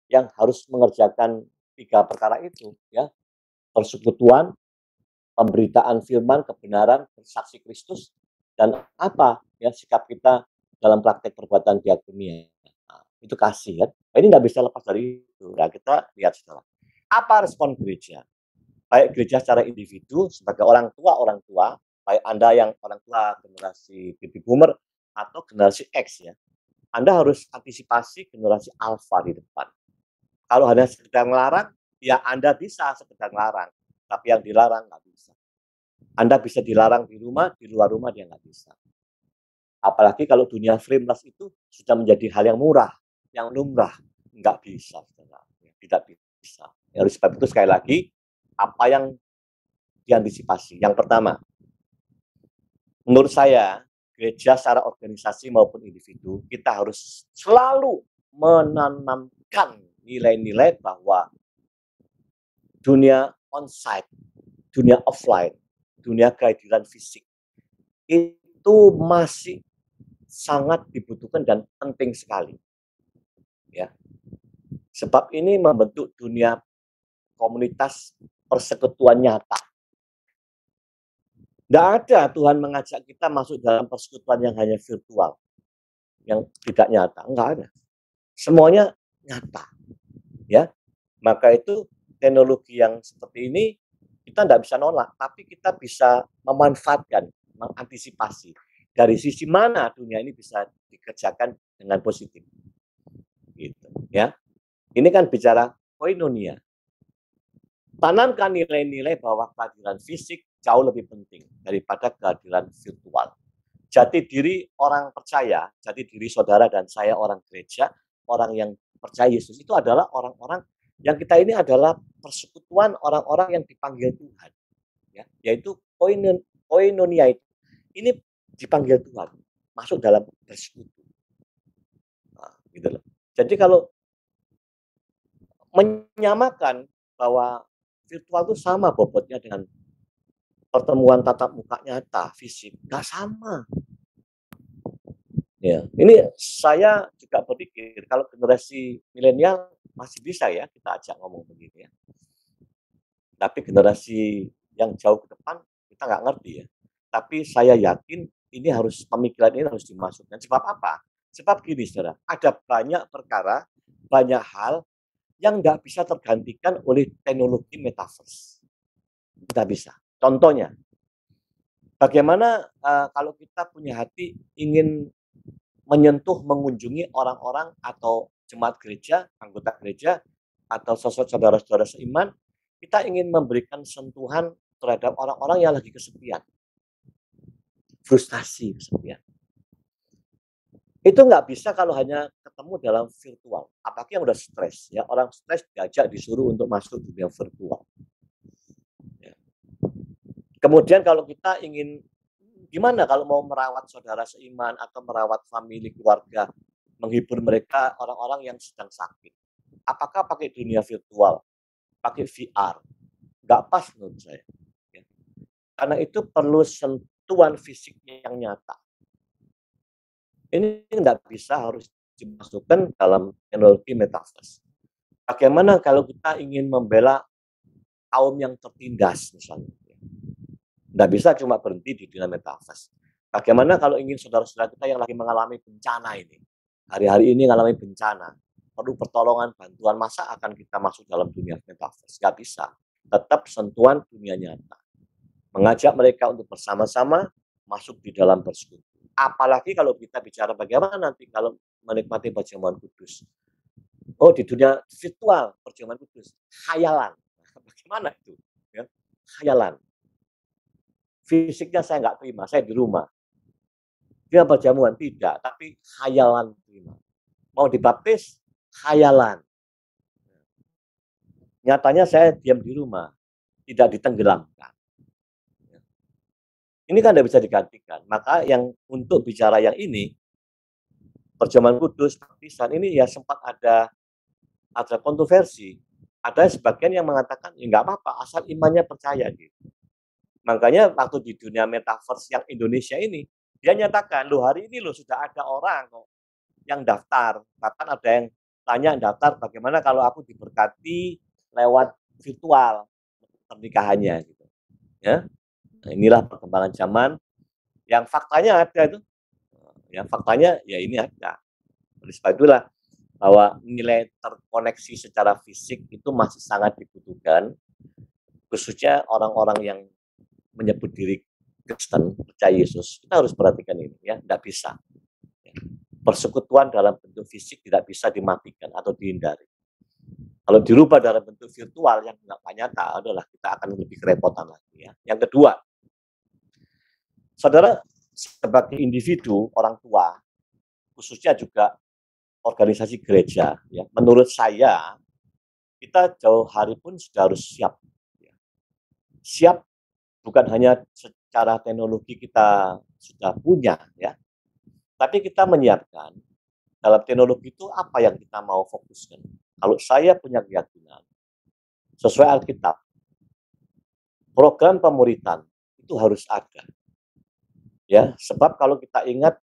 yang harus mengerjakan 3 perkara itu ya. Persekutuan, pemberitaan firman, kebenaran, bersaksi Kristus, dan apa ya sikap kita dalam praktek perbuatan diakonia. Nah, itu kasih kan. Ini nggak bisa lepas dari itu. Nah, kita lihat setelah. Apa respon gereja? Baik gereja secara individu sebagai orang tua, baik Anda yang orang tua generasi baby boomer atau generasi X ya. Anda harus antisipasi generasi alpha di depan. Kalau hanya sekedar melarang, ya Anda bisa sekedar melarang, tapi yang dilarang nggak bisa. Anda bisa dilarang di rumah, di luar rumah dia nggak bisa. Apalagi kalau dunia frameless itu sudah menjadi hal yang murah, yang lumrah, nggak bisa, tidak bisa. Ya, oleh sebab itu sekali lagi, apa yang diantisipasi? Yang pertama, menurut saya, gereja secara organisasi maupun individu, kita harus selalu menanamkan nilai-nilai bahwa dunia onsite, dunia offline, dunia kehadiran fisik, itu masih sangat dibutuhkan dan penting sekali. Ya. Sebab ini membentuk dunia komunitas persekutuan nyata. Tidak ada Tuhan mengajak kita masuk dalam persekutuan yang hanya virtual, yang tidak nyata. Enggak ada. Semuanya nyata. Ya, maka itu teknologi yang seperti ini kita tidak bisa nolak, tapi kita bisa memanfaatkan, mengantisipasi dari sisi mana dunia ini bisa dikerjakan dengan positif. Gitu, ya. Ini kan bicara koinonia. Tanamkan nilai-nilai bahwa kehadiran fisik jauh lebih penting daripada kehadiran virtual. Jati diri orang percaya, jati diri saudara dan saya orang gereja, orang yang percaya Yesus itu adalah orang-orang yang kita ini adalah persekutuan orang-orang yang dipanggil Tuhan. Ya, yaitu koinonia itu. Ini dipanggil Tuhan, masuk dalam persekutu. Nah, gitu loh. Jadi kalau menyamakan bahwa virtual itu sama bobotnya dengan pertemuan tatap muka nyata, fisik, nggak sama. Ya, ini saya juga berpikir kalau generasi milenial masih bisa ya kita ajak ngomong begitu ya. Tapi generasi yang jauh ke depan kita nggak ngerti ya. Tapi saya yakin ini harus pemikiran ini harus dimasukkan. Sebab apa? Sebab gini saudara, ada banyak perkara, banyak hal yang nggak bisa tergantikan oleh teknologi metaverse. Tidak bisa. Contohnya, bagaimana kalau kita punya hati ingin menyentuh, mengunjungi orang-orang atau jemaat gereja, anggota gereja, atau sosok saudara-saudara seiman, kita ingin memberikan sentuhan terhadap orang-orang yang lagi kesepian, frustasi, kesepian. Itu nggak bisa kalau hanya ketemu dalam virtual. Apalagi yang udah stres, ya orang stres diajak disuruh untuk masuk dunia virtual. Ya. Kemudian kalau kita ingin gimana kalau mau merawat saudara seiman atau merawat famili keluarga, menghibur mereka orang-orang yang sedang sakit. Apakah pakai dunia virtual, pakai VR? Nggak pas menurut saya. Ya. Karena itu perlu sentuhan fisik yang nyata. Ini nggak bisa harus dimasukkan dalam teknologi metaverse. Bagaimana kalau kita ingin membela kaum yang tertindas misalnya? Nggak bisa cuma berhenti di dunia metaverse. Bagaimana kalau ingin saudara-saudara kita yang lagi mengalami bencana ini, hari-hari ini mengalami bencana, perlu pertolongan, bantuan, masa akan kita masuk dalam dunia metaverse? Nggak bisa. Tetap sentuhan dunia nyata. Mengajak mereka untuk bersama-sama masuk di dalam persekutu. Apalagi kalau kita bicara bagaimana nanti kalau menikmati perjamuan kudus. Oh, di dunia virtual perjamuan kudus, khayalan. Bagaimana itu? Ya, khayalan. Fisiknya saya nggak terima, saya di rumah. Dia perjamuan, tidak, tapi khayalan terima. Mau dibaptis, khayalan. Nyatanya saya diam di rumah, tidak ditenggelamkan. Ini kan tidak bisa digantikan. Maka yang untuk bicara yang ini, Perjamuan kudus, baptisan ini ya sempat ada kontroversi. Ada sebagian yang mengatakan ya nggak apa-apa asal imannya percaya gitu. Makanya waktu di dunia metaverse yang Indonesia ini, dia nyatakan, loh hari ini loh sudah ada orang kok yang daftar. Bahkan ada yang tanya daftar bagaimana kalau aku diberkati lewat virtual pernikahannya gitu. Ya, nah, inilah perkembangan zaman yang faktanya ada itu. Yang faktanya ya ini ada. Oleh sebab itulah bahwa nilai terkoneksi secara fisik itu masih sangat dibutuhkan, khususnya orang-orang yang menyebut diri Kristen, percaya Yesus. Kita harus perhatikan ini ya, tidak bisa. Persekutuan dalam bentuk fisik tidak bisa dimatikan atau dihindari. Kalau dirubah dalam bentuk virtual yang nggak nyata adalah kita akan lebih kerepotan lagi ya. Yang kedua, saudara sebagai individu, orang tua, khususnya juga organisasi gereja, ya, menurut saya kita jauh hari pun sudah harus siap. Ya. Siap bukan hanya secara teknologi kita sudah punya, ya, tapi kita menyiapkan dalam teknologi itu apa yang kita mau fokuskan. Kalau saya punya keyakinan, sesuai Alkitab, program pemuritan itu harus ada. Ya, sebab kalau kita ingat,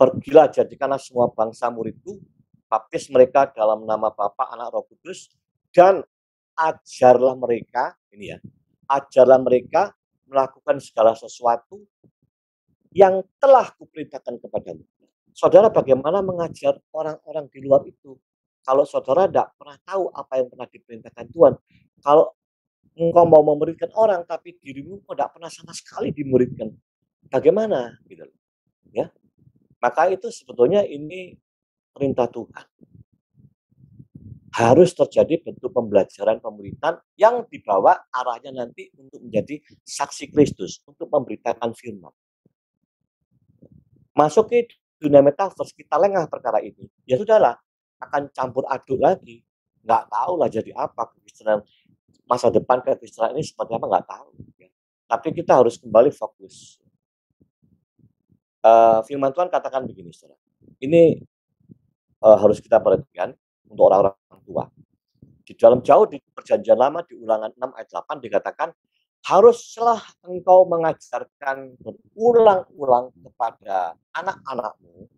pergilah jadikanlah semua bangsa muridku, baptis mereka dalam nama Bapa, Anak, Roh Kudus, dan ajarlah mereka, ini ya, ajarlah mereka melakukan segala sesuatu yang telah kuperintahkan kepadamu. Saudara, bagaimana mengajar orang-orang di luar itu? Kalau saudara tidak pernah tahu apa yang pernah diperintahkan Tuhan, kalau engkau mau memuridkan orang, tapi dirimu kok tidak pernah sama sekali dimuridkan, bagaimana? Gitu, ya. Maka itu sebetulnya ini perintah Tuhan. Harus terjadi bentuk pembelajaran pemuritan yang dibawa arahnya nanti untuk menjadi saksi Kristus, untuk memberitakan firman. Masuk ke dunia metaverse, kita lengah perkara ini, ya sudahlah, akan campur aduk lagi. Nggak tahu lah jadi apa kekristenan masa depan kekristenan ini seperti apa, nggak tahu. Ya. Tapi kita harus kembali fokus. Firman Tuhan katakan begini, saudara. Ini harus kita perhatikan untuk orang-orang tua. Di dalam jauh di perjanjian lama di Ulangan 6 ayat 8 dikatakan, haruslah engkau mengajarkan berulang-ulang kepada anak-anakmu,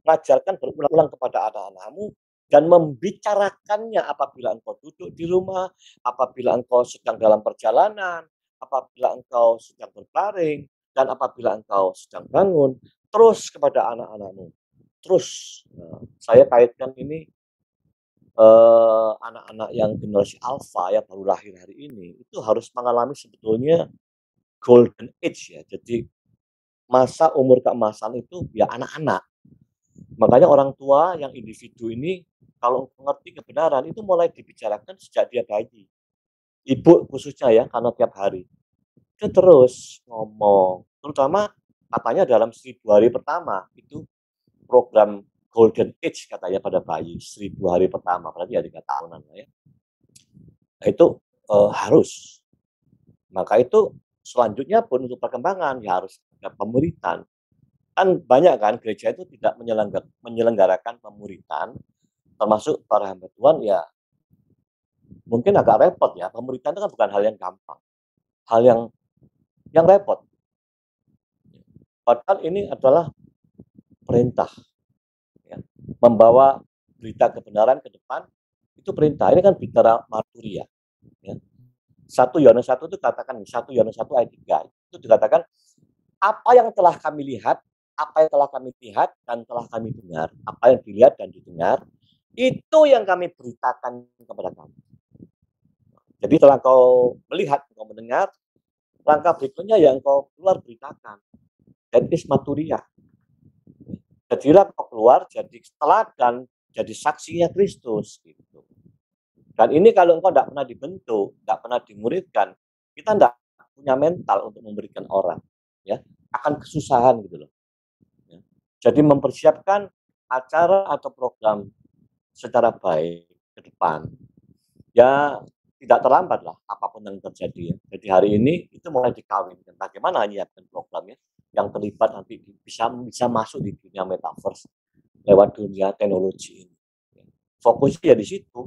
mengajarkan berulang-ulang kepada anak-anakmu, dan membicarakannya apabila engkau duduk di rumah, apabila engkau sedang dalam perjalanan, apabila engkau sedang berbaring, dan apabila engkau sedang bangun, terus kepada anak-anakmu. Terus, saya kaitkan ini anak-anak yang generasi alfa yang baru lahir hari ini, itu harus mengalami sebetulnya golden age ya. Jadi masa umur keemasan itu ya anak-anak. Makanya orang tua yang individu ini kalau mengerti kebenaran itu mulai dibicarakan sejak dia bayi. Ibu khususnya ya, karena tiap hari. Dia terus ngomong, terutama katanya dalam 1000 hari pertama, itu program golden age katanya pada bayi, 1000 hari pertama, berarti ya 3 tahunan ya. Nah, itu harus. Maka itu selanjutnya pun untuk perkembangan ya harus ada pemuritan. Kan banyak kan gereja itu tidak menyelenggarakan pemuritan, termasuk para hamba Tuhan ya mungkin agak repot ya. Pemuritan itu kan bukan hal yang gampang, hal yang repot. Padahal ini adalah perintah, ya. Membawa berita kebenaran ke depan itu perintah. Ini kan bicara marturia. Ya. 1 Yohanes 1 itu katakan, 1 Yohanes 1 ayat 3 itu dikatakan, apa yang telah kami lihat, apa yang telah kami lihat dan telah kami dengar, apa yang dilihat dan didengar, itu yang kami beritakan kepada kamu. Jadi setelah kau melihat, kau mendengar, langkah berikutnya yang kau keluar beritakan. Dan ismaturia. Jadilah kau keluar jadi teladan, jadi saksinya Kristus gitu. Dan ini kalau engkau tidak pernah dibentuk, tidak pernah dimuridkan, kita tidak punya mental untuk memberikan orang, ya akan kesusahan gitu loh. Ya. Jadi mempersiapkan acara atau program secara baik ke depan, ya tidak terlambat lah apapun yang terjadi. Ya. Jadi hari ini itu mulai dikawinkan. Bagaimana menyiapkan programnya yang terlibat nanti bisa masuk di dunia metaverse. lewat dunia teknologi ini. Fokusnya di situ,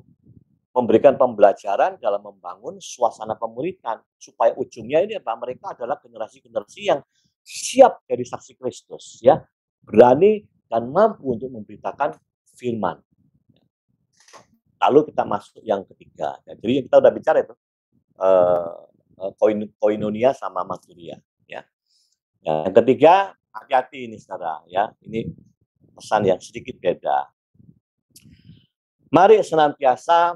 memberikan pembelajaran dalam membangun suasana pemuritan supaya ujungnya ini apa? Mereka adalah generasi-generasi yang siap jadi saksi Kristus, ya, berani dan mampu untuk memberitakan firman. Lalu kita masuk yang ketiga. Jadi kita udah bicara itu koinonia sama maturia, ya. Yang ketiga, hati-hati ini saudara, ya. Ini pesan yang sedikit beda. Mari senantiasa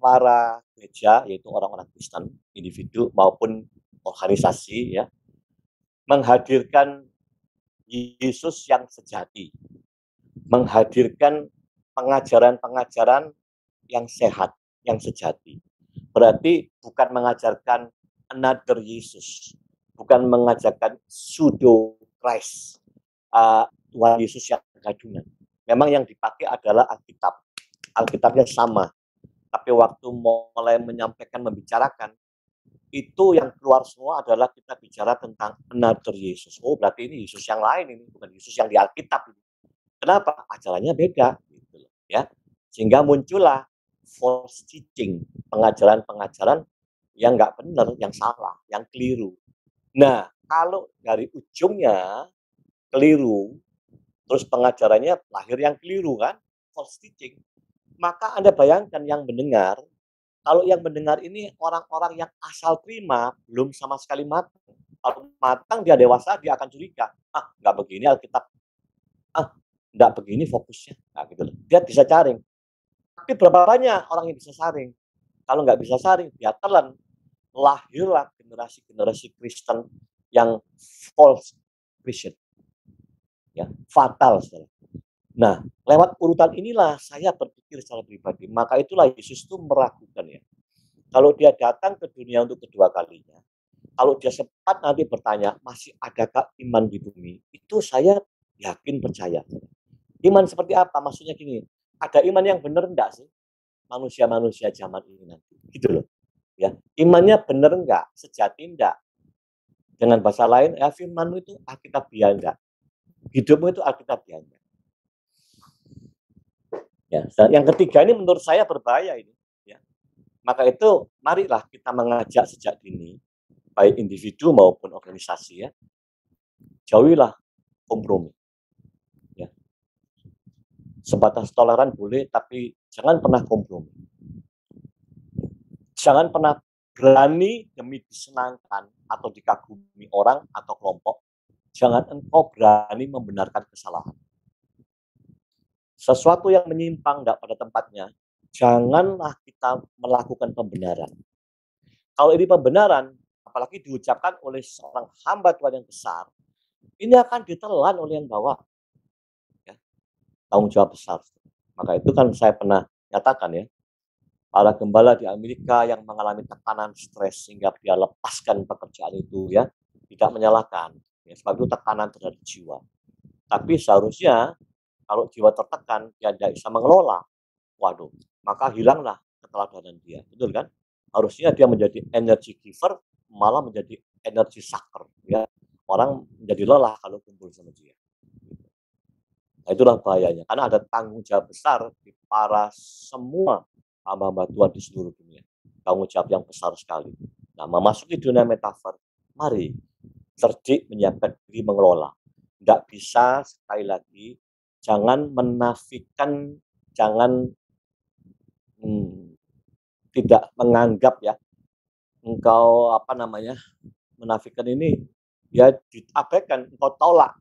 para gereja, yaitu orang-orang Kristen, individu maupun organisasi, ya, menghadirkan Yesus yang sejati, menghadirkan pengajaran-pengajaran yang sehat, yang sejati. Berarti bukan mengajarkan another Yesus, bukan mengajarkan pseudo Christ, Tuhan Yesus yang gadungan. Memang yang dipakai adalah Alkitab. Alkitabnya sama, tapi waktu mulai menyampaikan, membicarakan, itu yang keluar semua adalah kita bicara tentang another Yesus. Oh, berarti ini Yesus yang lain, ini bukan Yesus yang di Alkitab. Kenapa? Ajarannya beda, gitu loh, ya. Sehingga muncullah false teaching, pengajaran-pengajaran yang nggak benar, yang salah, yang keliru. Nah, kalau dari ujungnya keliru, terus pengajarannya lahir yang keliru kan, false teaching, maka Anda bayangkan yang mendengar, kalau yang mendengar ini orang-orang yang asal terima, belum sama sekali matang. Kalau matang, dia dewasa, dia akan curiga. Nggak begini Alkitab. Nggak begini fokusnya. Nah, gitu loh. Dia bisa saring. Tapi berapa banyak orang yang bisa saring? Kalau nggak bisa saring, dia telan. Lahirlah generasi-generasi Kristen yang false Christian. Ya, fatal. Saudara. Nah, lewat urutan inilah saya berpikir secara pribadi. Maka itulah Yesus itu meragukan, ya. Kalau dia datang ke dunia untuk kedua kalinya, kalau dia sempat nanti bertanya, masih adakah iman di bumi? Itu saya yakin percaya. Iman seperti apa? Maksudnya gini, ada iman yang benar enggak sih? Manusia-manusia zaman ini nanti. Gitu loh. Ya, imannya benar enggak? Sejati enggak? Dengan bahasa lain, ya firmanmu itu Alkitabiah enggak? Hidupmu itu Alkitabiah enggak? Ya, yang ketiga ini menurut saya berbahaya ini. Ya. Maka itu marilah kita mengajak sejak dini, baik individu maupun organisasi, ya, jauhilah kompromi. Ya. Sebatas toleran boleh, tapi jangan pernah kompromi. Jangan pernah berani demi disenangkan atau dikagumi orang atau kelompok. Jangan engkau berani membenarkan kesalahan. Sesuatu yang menyimpang tidak pada tempatnya, janganlah kita melakukan pembenaran. Kalau ini pembenaran, apalagi diucapkan oleh seorang hamba Tuhan yang besar, ini akan ditelan oleh yang bawah. Ya, tanggung jawab besar. Maka itu kan saya pernah nyatakan, ya, para gembala di Amerika yang mengalami tekanan stres sehingga dia lepaskan pekerjaan itu, ya, tidak menyalahkan, ya, sebab itu tekanan terhadap jiwa. Tapi seharusnya kalau jiwa tertekan, dia tidak bisa mengelola, waduh, maka hilanglah keteladanan dia, betul kan? Harusnya dia menjadi energy giver, malah menjadi energy sucker, ya. Orang menjadi lelah kalau kumpul sama dia. Nah, itulah bahayanya, karena ada tanggung jawab besar di para semua hamba-hamba Tuhan di seluruh dunia. Tanggung jawab yang besar sekali. Nah, memasuki dunia metaver, mari cerdik menyiapkan diri mengelola. Tidak bisa, sekali lagi, jangan menafikan, jangan tidak menganggap, ya, engkau menafikan ini, ya, diabaikan, engkau tolak.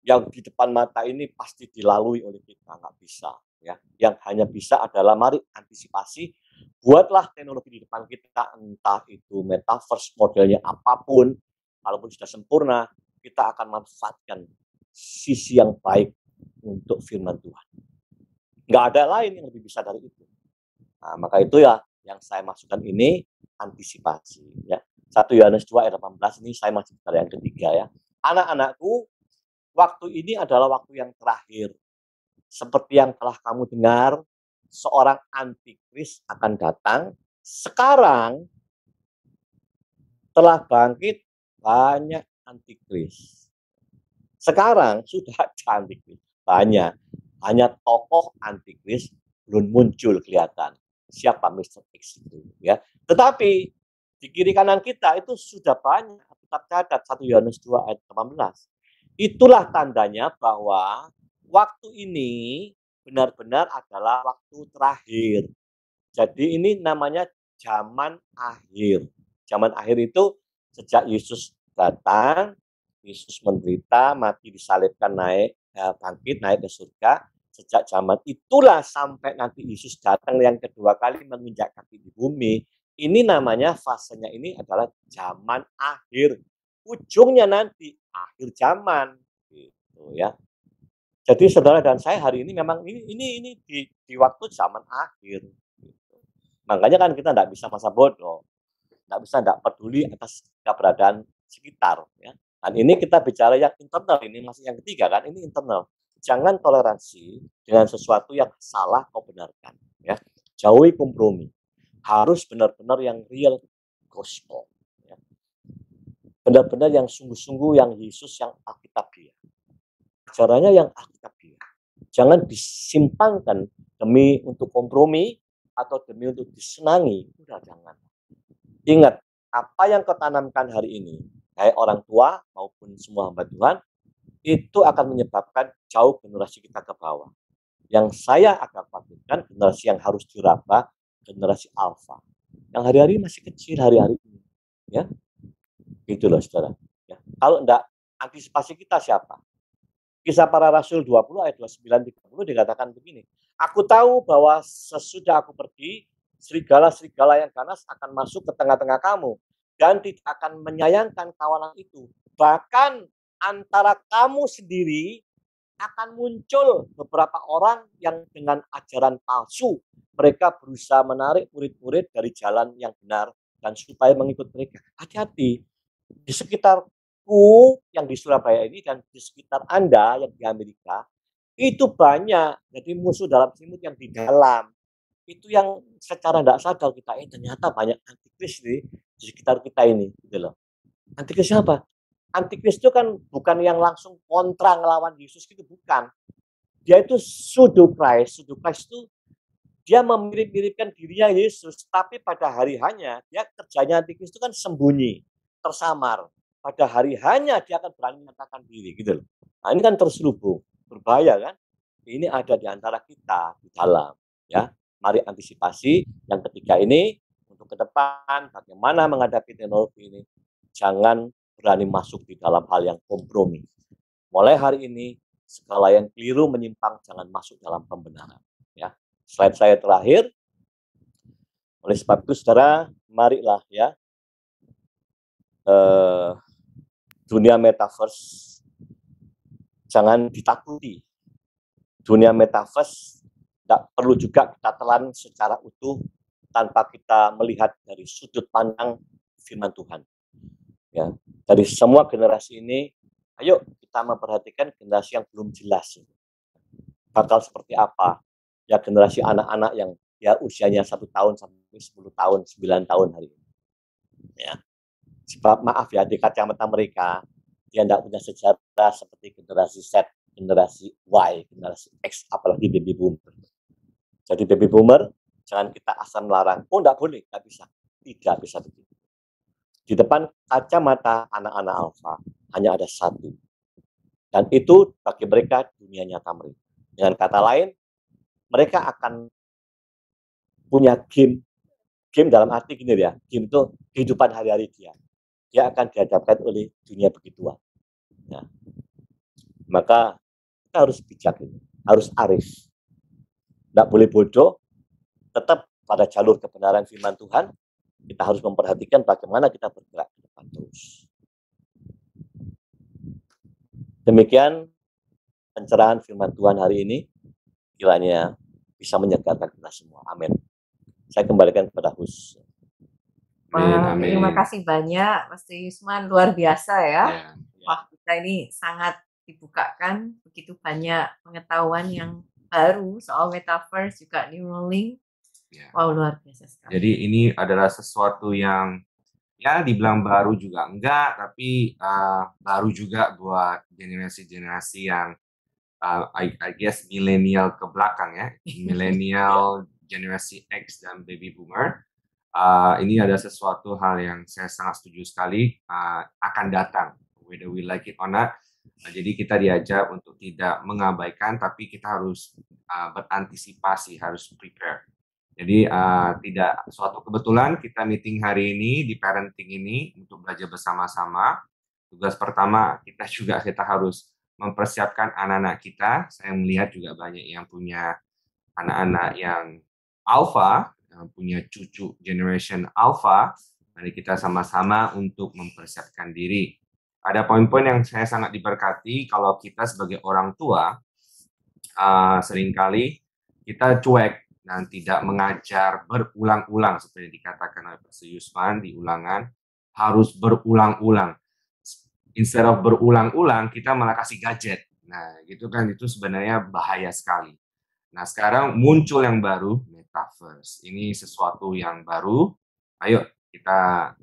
Yang di depan mata ini pasti dilalui oleh kita, nggak bisa, ya. Yang hanya bisa adalah mari antisipasi, buatlah teknologi di depan kita, entah itu metaverse modelnya apapun, walaupun sudah sempurna, kita akan manfaatkan sisi yang baik untuk firman Tuhan. Nggak ada lain yang lebih bisa dari itu. Nah, maka itu ya yang saya maksudkan ini antisipasi, ya. 1 Yohanes 2 ayat 18 ini saya masih bicara yang ketiga, ya. Anak-anakku, waktu ini adalah waktu yang terakhir. Seperti yang telah kamu dengar, seorang antikris akan datang. Sekarang telah bangkit banyak antikris. Sekarang sudah ada antikris, banyak. hanya tokoh antikris belum muncul kelihatan. Siapa Mr. X itu ya. Tetapi di kiri kanan kita itu sudah banyak. Kitab catat 1 Yohanes 2 ayat 18. Itulah tandanya bahwa waktu ini benar-benar adalah waktu terakhir. Jadi ini namanya zaman akhir. Zaman akhir itu sejak Yesus datang, Yesus menderita, mati, disalibkan, naik, bangkit, naik ke surga. Sejak zaman itulah sampai nanti Yesus datang yang kedua kali menginjak kaki di bumi. Ini namanya fasenya ini adalah zaman akhir. Ujungnya nanti akhir zaman, gitu ya. Jadi saudara dan saya hari ini memang ini di waktu zaman akhir. Gitu. Makanya kan kita tidak bisa masa bodoh, tidak peduli atas keberadaan sekitar. Ya. Dan ini kita bicara yang internal, ini masih yang ketiga kan, ini internal. Jangan toleransi dengan sesuatu yang salah kau benarkan. Ya. Jauhi kompromi. Harus benar-benar yang real gospel. Ya. Benar-benar yang sungguh-sungguh, yang Yesus, yang Alkitabiah. Ajarannya yang Alkitabiah. Jangan disimpangkan demi untuk kompromi atau demi untuk disenangi. Udah jangan. Ingat, apa yang kau tanamkan hari ini, baik orang tua maupun semua hamba Tuhan, itu akan menyebabkan jauh generasi kita ke bawah. Yang saya akan khawatirkan generasi yang harus diraba, generasi alfa. Yang hari-hari masih kecil hari-hari ini. Ya, gitu loh saudara. Ya. Kalau enggak, antisipasi kita siapa? Kisah Para Rasul 20 ayat 29-30 dikatakan begini. Aku tahu bahwa sesudah aku pergi, serigala-serigala yang ganas akan masuk ke tengah-tengah kamu dan tidak akan menyayangkan kawanan itu. Bahkan antara kamu sendiri akan muncul beberapa orang yang dengan ajaran palsu. Mereka berusaha menarik murid-murid dari jalan yang benar dan supaya mengikut mereka. Hati-hati. Di sekitarku yang di Surabaya ini dan di sekitar Anda yang di Amerika, itu banyak. Jadi musuh dalam selimut yang di dalam. Itu yang secara tidak sadar kita, ternyata banyak antikris di sekitar kita ini. Gitu loh. Antikris apa? Antikris itu kan bukan yang langsung kontra ngelawan Yesus gitu, bukan. Dia itu pseudo Christ. Pseudo Christ itu dia memirip-miripkan dirinya Yesus, tapi pada hari hanya dia kerjanya antikris itu kan sembunyi, tersamar. Pada hari hanya dia akan berani menyatakan diri gitu loh. Nah, ini kan terselubung, berbahaya kan? Ini ada di antara kita di dalam, ya. Mari antisipasi yang ketiga ini untuk ke depan bagaimana menghadapi teknologi ini. Jangan berani masuk di dalam hal yang kompromi. Mulai hari ini, segala yang keliru menyimpang jangan masuk dalam pembenaran. Ya, slide saya terakhir. Oleh sebab itu, saudara, marilah ya dunia metaverse jangan ditakuti. Dunia metaverse tidak perlu juga kita telan secara utuh tanpa kita melihat dari sudut pandang firman Tuhan. Ya, dari semua generasi ini, ayo kita memperhatikan generasi yang belum jelas. Bakal seperti apa? Ya generasi anak-anak yang ya usianya 1 tahun sampai 10 tahun, 9 tahun hari ini. Ya. Sebab maaf ya, di kacamata mereka, dia tidak punya sejarah seperti generasi Z, generasi Y, generasi X, apalagi baby boomer. Jadi baby boomer, jangan kita asal melarang. Oh, tidak boleh, tidak bisa. Tidak bisa begitu. Di depan kacamata anak-anak alfa hanya ada satu. Dan itu bagi mereka dunia nyata mereka. Dengan kata lain, mereka akan punya game. Game dalam arti gini ya, game itu kehidupan hari-hari dia. Dia akan dihadapkan oleh dunia begituan. Ya. Maka kita harus bijak, harus arif. Tidak boleh bodoh, tetap pada jalur kebenaran firman Tuhan. Kita harus memperhatikan bagaimana kita bergerak ke depan terus. Demikian pencerahan firman Tuhan hari ini, kiranya bisa menyegarkan kita semua. Amin. Saya kembalikan kepada host. Amin. Terima kasih banyak, Mas Yusman, luar biasa ya. Wah, kita ini sangat dibukakan, begitu banyak pengetahuan yang baru soal metaverse, juga Neuralink. Wow, luar biasa sekali. Jadi ini adalah sesuatu yang ya dibilang baru juga enggak, tapi baru juga buat generasi-generasi yang I guess milenial ke belakang ya, milenial, generasi X dan baby boomer. Ini ada sesuatu hal yang saya sangat setuju sekali akan datang, whether we like it or not. Jadi kita diajak untuk tidak mengabaikan, tapi kita harus berantisipasi, harus prepare. Jadi tidak suatu kebetulan kita meeting hari ini di parenting ini untuk belajar bersama-sama. Tugas pertama kita harus mempersiapkan anak-anak kita. Saya melihat juga banyak yang punya anak-anak yang alpha, yang punya cucu generation alpha. Mari kita sama-sama untuk mempersiapkan diri. Ada poin-poin yang saya sangat diberkati kalau kita sebagai orang tua seringkali kita cuek dan tidak mengajar berulang-ulang seperti dikatakan oleh Pastor Yusman di ulangan, harus berulang-ulang. Instead of berulang-ulang, kita malah kasih gadget. Nah, gitu kan, itu sebenarnya bahaya sekali. Nah, sekarang muncul yang baru, Metaverse. Ini sesuatu yang baru. Ayo kita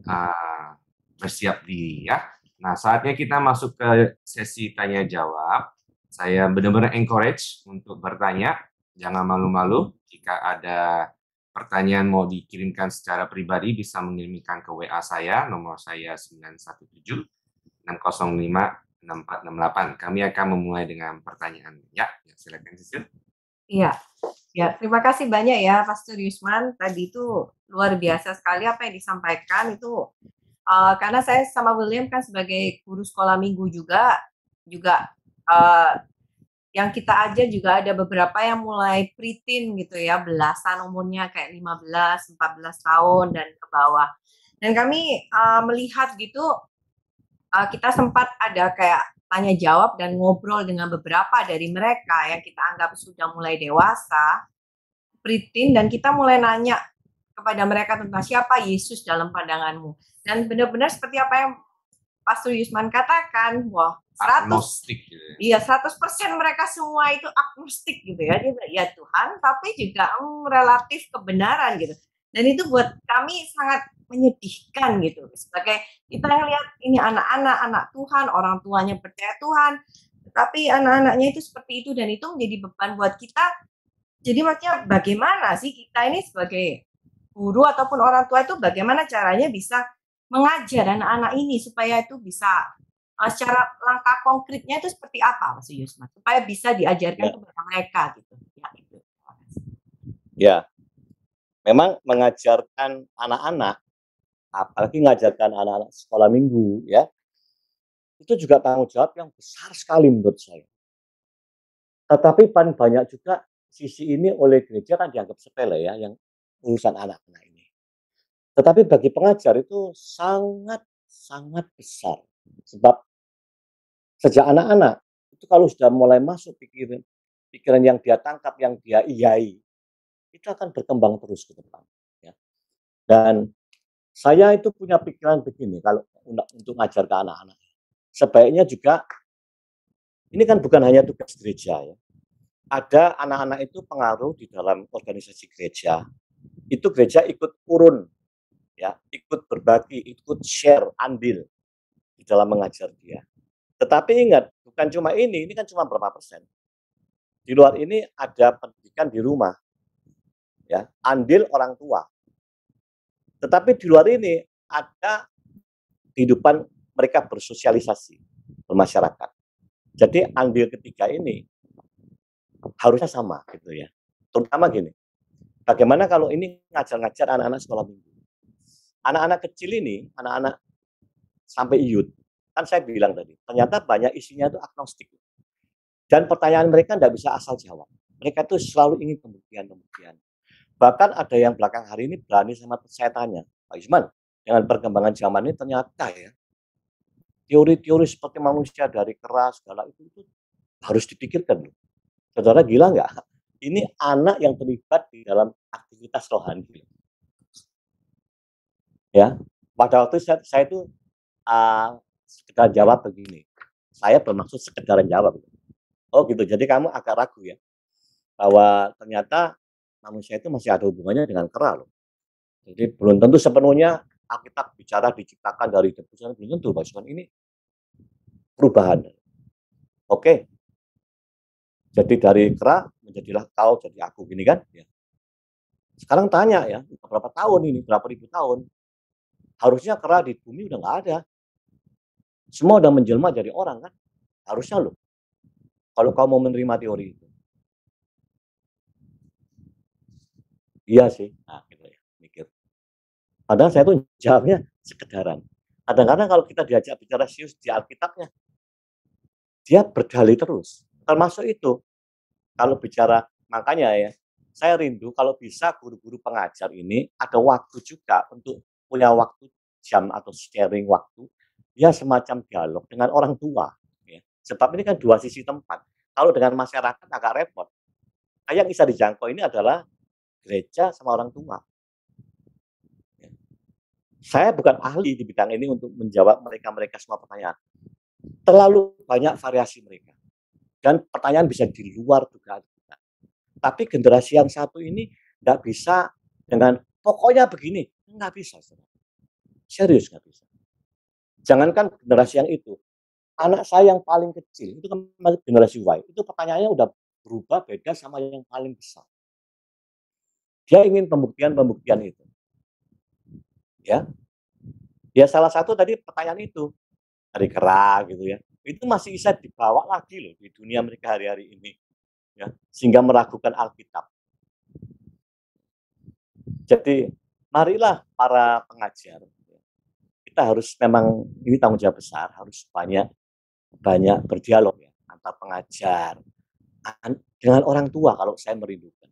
bersiap diri ya. Nah, saatnya kita masuk ke sesi tanya jawab. Saya benar-benar encourage untuk bertanya. Jangan malu-malu. Jika ada pertanyaan mau dikirimkan secara pribadi, bisa mengirimkan ke WA saya. Nomor saya 917 605 6468. Kami akan memulai dengan pertanyaan. Ya, silakan Sisil. Iya, ya terima kasih banyak ya Pastor Yusman. Tadi itu luar biasa sekali apa yang disampaikan itu. Karena saya sama William kan sebagai guru sekolah minggu juga yang kita aja juga ada beberapa yang mulai preteen gitu ya, belasan umurnya kayak 15, 14 tahun dan ke bawah. Dan kami melihat gitu, kita sempat ada kayak tanya jawab dan ngobrol dengan beberapa dari mereka yang kita anggap sudah mulai dewasa, preteen, dan kita mulai nanya kepada mereka tentang siapa Yesus dalam pandanganmu. Dan benar-benar seperti apa yang Pastor Yusman katakan, wah, 100% mereka semua itu agnostik gitu ya. Dia bilang, ya Tuhan, tapi juga relatif kebenaran gitu. Dan itu buat kami sangat menyedihkan gitu. Sebagai kita yang lihat ini anak-anak Tuhan, orang tuanya percaya Tuhan, tapi anak-anaknya itu seperti itu dan itu menjadi beban buat kita. Jadi maksudnya bagaimana sih kita ini sebagai guru ataupun orang tua itu bagaimana caranya bisa mengajar anak-anak ini supaya itu bisa secara langkah konkretnya itu seperti apa Mas Yusman supaya bisa diajarkan kepada mereka gitu ya itu. Ya, memang mengajarkan anak-anak, apalagi mengajarkan anak-anak sekolah minggu ya, itu juga tanggung jawab yang besar sekali menurut saya. Tetapi paling banyak juga sisi ini oleh gereja kan dianggap sepele ya, yang urusan anak-anak ini. Tetapi bagi pengajar itu sangat besar. Sebab sejak anak-anak itu kalau sudah mulai masuk pikiran yang dia tangkap, yang dia iyai, itu akan berkembang terus ke depan. Ya. Dan saya itu punya pikiran begini kalau untuk ngajar ke anak-anak. Sebaiknya juga ini kan bukan hanya tugas gereja ya. Ada anak-anak itu pengaruh di dalam organisasi gereja. Itu gereja ikut urun ya, ikut berbagi, ikut share, andil di dalam mengajar dia. Tetapi ingat, bukan cuma ini kan cuma berapa persen. Di luar ini ada pendidikan di rumah, ya, andil orang tua. Tetapi di luar ini ada kehidupan mereka bersosialisasi, bermasyarakat. Jadi andil ketiga ini harusnya sama gitu ya. Terutama gini, bagaimana kalau ini ngajar-ngajar anak-anak sekolah minggu. Anak-anak kecil ini, anak-anak sampai youth, kan saya bilang tadi, ternyata banyak isinya itu agnostik. Dan pertanyaan mereka tidak bisa asal jawab. Mereka itu selalu ingin pembuktian. Bahkan ada yang belakang hari ini berani sama saya tanya, Pak Isman, dengan perkembangan zaman ini ternyata ya, teori-teori seperti manusia dari keras, segala itu harus dipikirkan. Saudara gila nggak? Ini anak yang terlibat di dalam aktivitas rohani. Ya, pada waktu saya itu sekedar jawab begini. Saya bermaksud sekedar jawab. Oh gitu. Jadi kamu agak ragu ya bahwa ternyata manusia itu masih ada hubungannya dengan kera loh. Jadi belum tentu sepenuhnya Alkitab bicara diciptakan dari debu, belum tentu. Maksudnya ini perubahan. Oke. Jadi dari kera menjadilah kau, jadi aku, gini kan? Ya. Sekarang tanya ya, berapa tahun ini, berapa ribu tahun? Harusnya kera di bumi udah nggak ada. Semua udah menjelma jadi orang kan? Harusnya loh. Kalau kau mau menerima teori itu. Iya sih. Nah, gitu ya, mikir. Padahal saya tuh jawabnya sekedaran. Kadang-kadang kalau kita diajak bicara serius di Alkitabnya, dia berdalih terus. Termasuk itu. Kalau bicara, makanya ya, saya rindu kalau bisa guru-guru pengajar ini ada waktu juga untuk punya waktu jam atau sharing waktu, ya semacam dialog dengan orang tua. Ya. Sebab ini kan dua sisi tempat. Kalau dengan masyarakat agak repot. Yang bisa dijangkau ini adalah gereja sama orang tua. Ya. Saya bukan ahli di bidang ini untuk menjawab mereka semua pertanyaan. Terlalu banyak variasi mereka. Dan pertanyaan bisa di luar dugaan kita. Tapi generasi yang satu ini nggak bisa dengan pokoknya begini, nggak bisa. Serius nggak bisa. Jangankan generasi yang itu, anak saya yang paling kecil itu kan generasi Y, itu pertanyaannya udah berubah beda sama yang paling besar. Dia ingin pembuktian itu. Ya, ya salah satu tadi pertanyaan itu dari kera gitu ya, itu masih bisa dibawa lagi loh di dunia mereka hari-hari ini. Ya, sehingga meragukan Alkitab. Jadi marilah para pengajar, kita harus memang ini tanggung jawab besar, harus banyak berdialog ya antar pengajar dengan orang tua kalau saya merindukan.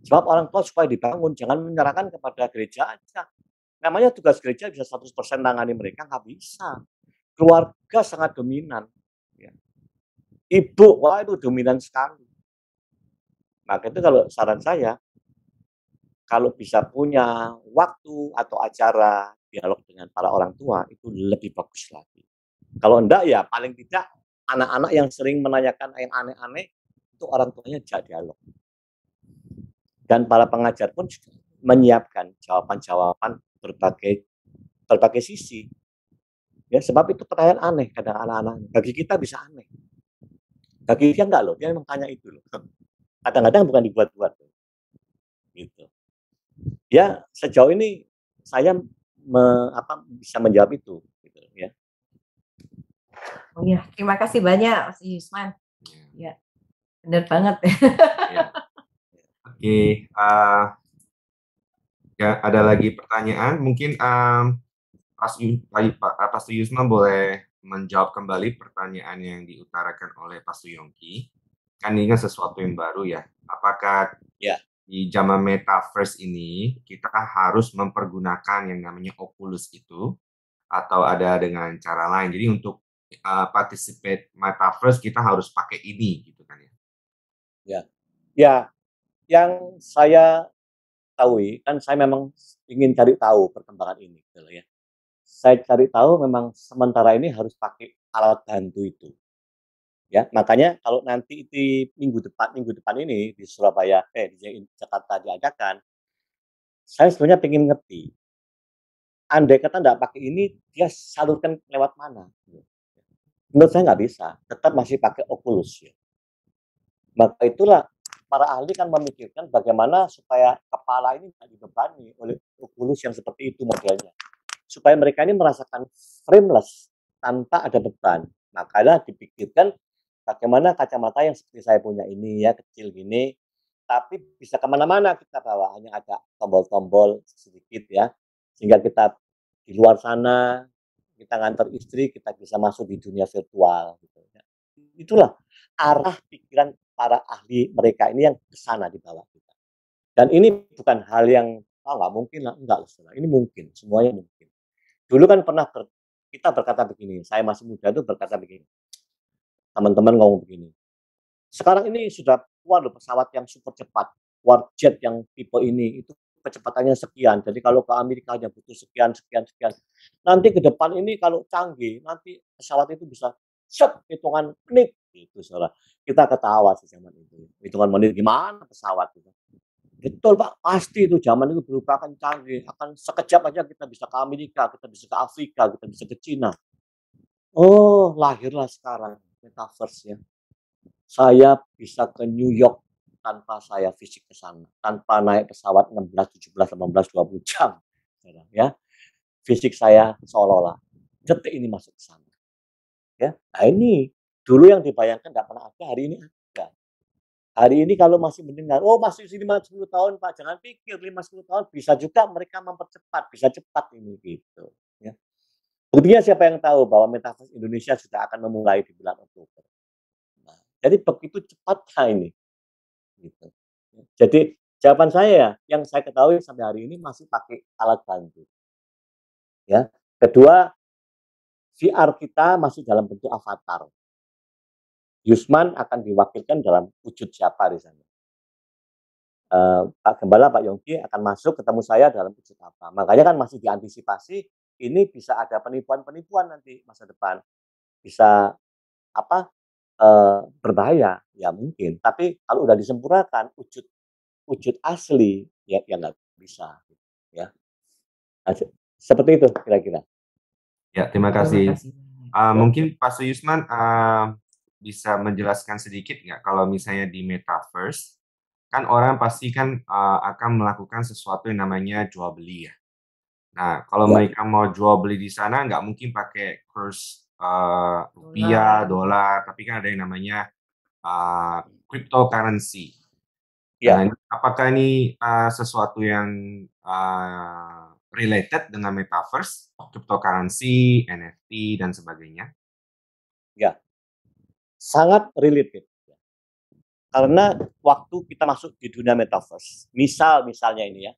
Sebab orang tua supaya dibangun, jangan menyerahkan kepada gereja aja. Namanya tugas gereja bisa 100% tangani mereka, nggak bisa. Keluarga sangat dominan. Ya. Ibu, wah itu dominan sekali. Maka itu kalau saran saya, kalau bisa punya waktu atau acara dialog dengan para orang tua, itu lebih bagus lagi. Kalau enggak ya paling tidak anak-anak yang sering menanyakan yang aneh-aneh, itu orang tuanya ajak dialog. Dan para pengajar pun juga menyiapkan jawaban-jawaban berbagai sisi. Ya, sebab itu pertanyaan aneh kadang anak-anak. Bagi kita bisa aneh. Bagi dia enggak loh, dia memang tanya itu loh. Kadang-kadang bukan dibuat-buat. Gitu. Ya, sejauh ini saya bisa menjawab itu. Gitu, ya. Oh iya, terima kasih banyak Mas Yusman. Ya, benar banget. Ya. Oke, ya ada lagi pertanyaan. Mungkin Pastor Yusman boleh menjawab kembali pertanyaan yang diutarakan oleh Pastor Yongki. Kan ini kan sesuatu yang baru ya. Apakah di zaman metaverse ini kita harus mempergunakan yang namanya Oculus itu atau ada dengan cara lain? Jadi untuk participate metaverse kita harus pakai ini gitu kan ya? Ya, yang saya tahu kan saya memang ingin cari tahu perkembangan ini, gitu ya. Saya cari tahu memang sementara ini harus pakai alat bantu itu. Ya, makanya kalau nanti di minggu depan ini di Surabaya, di Jakarta diadakan, saya sebenarnya pengen ngerti. Andai kata nggak pakai ini, dia salurkan lewat mana? Menurut saya nggak bisa, tetap masih pakai Oculus ya. Maka itulah para ahli kan memikirkan bagaimana supaya kepala ini tidak dibebani oleh Oculus yang seperti itu modelnya. Supaya mereka ini merasakan frameless tanpa ada beban. Makanya dipikirkan bagaimana kacamata yang seperti saya punya ini ya, kecil gini, tapi bisa kemana-mana kita bawa, hanya ada tombol-tombol sedikit ya, sehingga kita di luar sana, kita ngantar istri, kita bisa masuk di dunia virtual. Gitu. Itulah arah pikiran para ahli mereka ini yang ke sana dibawa kita. Dan ini bukan hal yang nggak mungkin lah, enggak lah, ini mungkin, semuanya mungkin. Dulu kan pernah kita berkata begini, saya masih muda itu berkata begini, teman-teman ngomong begini, sekarang ini sudah keluar loh pesawat yang super cepat, Warjet yang tipe ini, itu kecepatannya sekian, jadi kalau ke Amerika hanya butuh sekian. Nanti ke depan ini kalau canggih, nanti pesawat itu bisa hitungan menit, gitu saudara. Kita ketawa sih zaman itu, hitungan menit gimana pesawat itu. Betul Pak, pasti itu zaman itu berubah akan canggih, akan sekejap aja kita bisa ke Amerika, kita bisa ke Afrika, kita bisa ke Cina. Oh, lahirlah sekarang metaverse ya. Saya bisa ke New York tanpa saya fisik ke sana, tanpa naik pesawat 16, 17, 18, 20 jam. Ya, fisik saya seolah-olah detik ini masuk ke sana. Ya, nah ini dulu yang dibayangkan nggak pernah ada, hari ini ada. Hari ini kalau masih mendengar, oh masih 5-10 tahun Pak, jangan pikir 5-10 tahun, bisa juga mereka mempercepat, bisa cepat ini gitu. Ya. Buktinya siapa yang tahu bahwa Metaverse Indonesia sudah akan memulai di bulan Oktober. Nah, jadi begitu cepatnya ini. Gitu. Jadi jawaban saya yang saya ketahui sampai hari ini masih pakai alat bantu. Ya. Kedua, VR kita masih dalam bentuk avatar. Yusman akan diwakilkan dalam wujud siapa di sana. Pak Gembala, Pak Yongki akan masuk ketemu saya dalam wujud apa. Makanya kan masih diantisipasi ini bisa ada penipuan-penipuan nanti masa depan. Bisa apa berbahaya ya mungkin. Tapi kalau udah disempurnakan wujud asli ya nggak bisa ya. Nah, seperti itu kira-kira. Ya, terima kasih. Mungkin Pak Suyusman bisa menjelaskan sedikit nggak kalau misalnya di Metaverse kan orang pasti kan akan melakukan sesuatu yang namanya jual beli ya. Nah, kalau mereka mau jual beli di sana nggak mungkin pakai kurs rupiah, dolar, tapi kan ada yang namanya cryptocurrency. Nah, apakah ini sesuatu yang related dengan Metaverse, cryptocurrency, NFT, dan sebagainya? Ya, sangat related. Karena waktu kita masuk di dunia Metaverse, misalnya ini ya,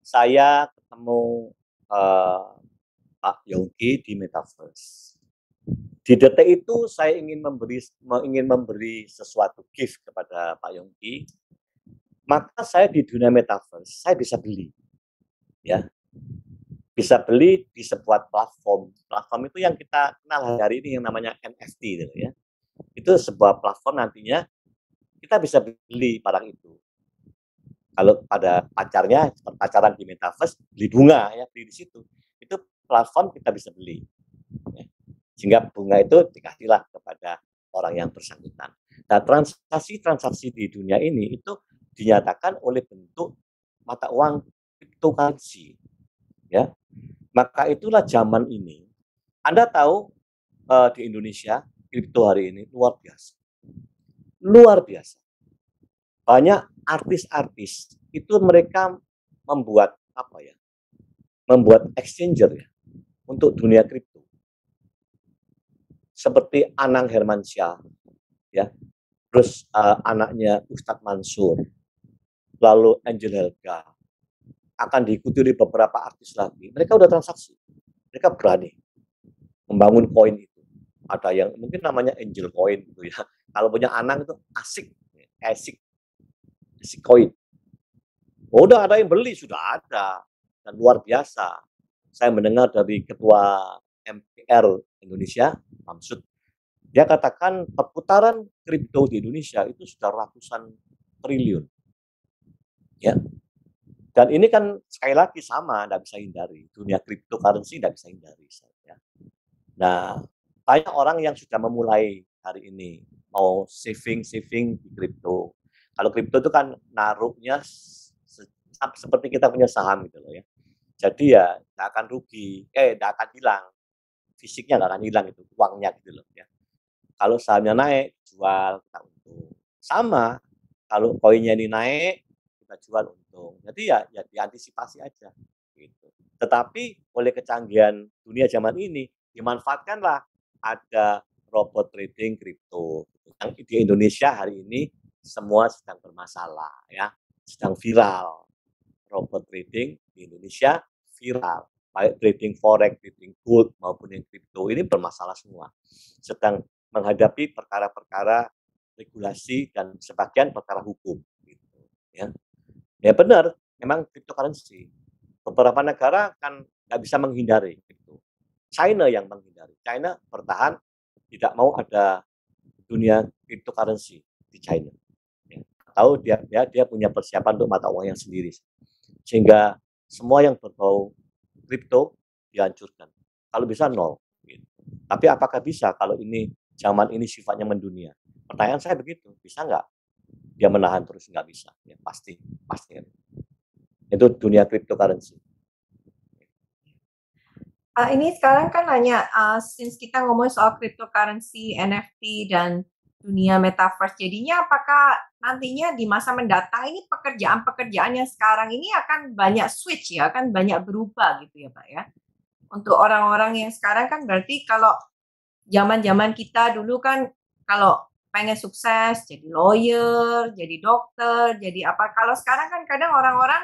saya ketemu Pak Yongki di Metaverse. Di detik itu saya ingin memberi sesuatu gift kepada Pak Yongki, maka saya di dunia Metaverse saya bisa beli, ya, bisa beli di sebuah platform. Platform itu yang kita kenal hari ini yang namanya NFT, gitu ya. Itu sebuah platform nantinya kita bisa beli barang itu. Kalau pada pacaran di Metaverse, beli bunga ya, beli di situ. Itu platform kita bisa beli. Ya. Sehingga bunga itu dikasihlah kepada orang yang bersangkutan. Nah, transaksi di dunia ini itu dinyatakan oleh bentuk mata uang cryptocurrency. Ya. Maka itulah zaman ini. Anda tahu di Indonesia kripto hari ini luar biasa. Luar biasa. Banyak artis-artis itu mereka membuat apa ya? Membuat exchanger ya untuk dunia kripto. Seperti Anang Hermansyah, ya, terus anaknya Ustadz Mansur, lalu Angel Helga, akan diikuti oleh beberapa artis lagi. Mereka udah transaksi, mereka berani membangun koin itu. Ada yang mungkin namanya Angel Coin gitu ya. Kalau punya Anang itu asik koin. Udah ada yang beli, sudah ada, dan luar biasa. Saya mendengar dari Ketua MPR Indonesia, Mamsud, dia katakan perputaran kripto di Indonesia itu sudah ratusan triliun. Ya. Dan ini kan sekali lagi sama, tidak bisa hindari. Dunia cryptocurrency tidak bisa hindari. Ya. Nah, banyak orang yang sudah memulai hari ini mau saving di kripto. Kalau kripto itu kan naruhnya seperti kita punya saham gitu loh ya. Jadi ya nggak akan rugi, nggak akan hilang. Fisiknya nggak akan hilang itu, uangnya gitu loh ya. Kalau sahamnya naik, jual, kita untung. Sama, kalau koinnya ini naik, kita jual untung. Jadi ya diantisipasi aja. Gitu. Tetapi oleh kecanggihan dunia zaman ini, dimanfaatkanlah ada robot trading kripto. Yang di Indonesia hari ini semua sedang bermasalah, ya, sedang viral. Robot trading di Indonesia viral. Baik trading forex, trading gold maupun yang kripto ini bermasalah semua. Sedang menghadapi perkara-perkara regulasi dan sebagian perkara hukum. Gitu, ya. Ya benar, memang cryptocurrency. Beberapa negara kan nggak bisa menghindari. Gitu. China yang menghindari. China bertahan tidak mau ada dunia cryptocurrency di China. Ya. Tahu dia punya persiapan untuk mata uang yang sendiri. Sehingga semua yang berbau kripto dihancurkan. Kalau bisa nol. Gitu. Tapi apakah bisa kalau ini zaman ini sifatnya mendunia? Pertanyaan saya begitu, bisa nggak dia menahan terus? Nggak bisa, ya pasti. Itu dunia cryptocurrency. Ini sekarang kan nanya, since kita ngomong soal cryptocurrency, NFT, dan dunia metaverse, jadinya apakah nantinya di masa mendatang ini pekerjaan-pekerjaan yang sekarang ini akan banyak switch ya, akan banyak berubah gitu ya Pak ya? Untuk orang-orang yang sekarang kan berarti kalau zaman-zaman kita dulu kan kalau pengen sukses jadi lawyer, jadi dokter, jadi apa. Kalau sekarang kan kadang orang-orang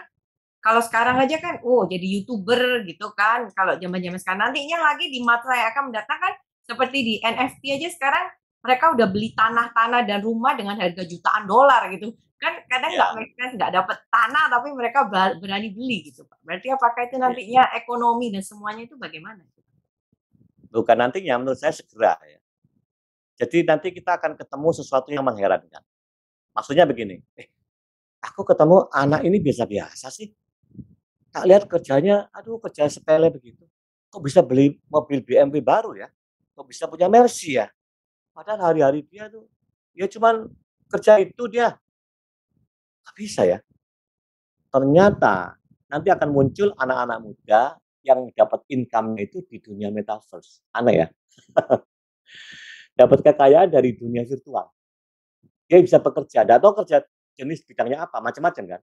kalau sekarang aja kan, jadi YouTuber gitu kan. Kalau zaman-zaman sekarang nantinya lagi di masa yang akan mendatang kan seperti di NFT aja sekarang mereka udah beli tanah-tanah dan rumah dengan harga jutaan dolar gitu. Kan kadang nggak make sense, nggak dapat tanah tapi mereka berani beli gitu Pak. Berarti apakah itu nantinya ekonomi dan semuanya itu bagaimana? Bukan nantinya, menurut saya segera ya. Jadi nanti kita akan ketemu sesuatu yang mengherankan. Maksudnya begini, aku ketemu anak ini biasa-biasa sih. Tak lihat kerjanya, aduh kerja sepele begitu. Kok bisa beli mobil BMW baru ya? Kok bisa punya Mercy ya? Padahal hari-hari dia tuh, ya cuman kerja itu dia. Nggak bisa ya. Ternyata nanti akan muncul anak-anak muda yang dapat income-nya itu di dunia metaverse. Aneh ya. Dapat kekayaan dari dunia virtual. Dia bisa bekerja, atau kerja jenis bidangnya apa, macam-macam kan.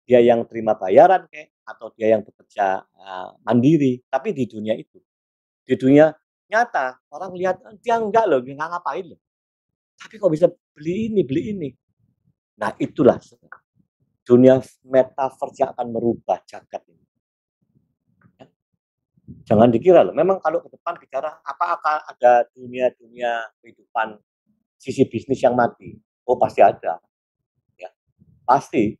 Dia yang terima bayaran kayak, atau dia yang bekerja mandiri, tapi di dunia itu. Di dunia nyata, orang lihat dia enggak loh, nggak ngapain loh. Tapi kok bisa beli ini. Nah itulah dunia metaverse yang akan merubah jagat ini. Jangan dikira loh, memang kalau ke depan bicara apakah ada dunia kehidupan sisi bisnis yang mati? Oh pasti ada, ya pasti.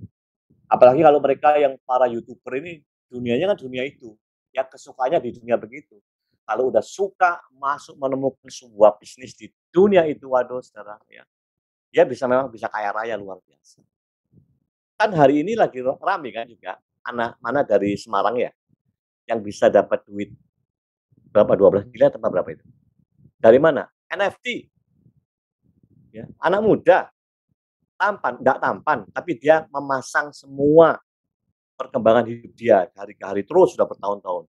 Apalagi kalau mereka yang para YouTuber ini dunianya kan dunia itu, ya kesukaannya di dunia begitu. Kalau udah suka masuk menemukan sebuah bisnis di dunia itu, waduh saudara ya, dia memang bisa kaya raya luar biasa. Kan hari ini lagi rame kan juga anak mana dari Semarang ya, yang bisa dapat duit berapa 12 miliar atau berapa itu? Dari mana? NFT. Ya, anak muda enggak tampan, tapi dia memasang semua perkembangan hidup dia hari ke hari terus sudah bertahun-tahun.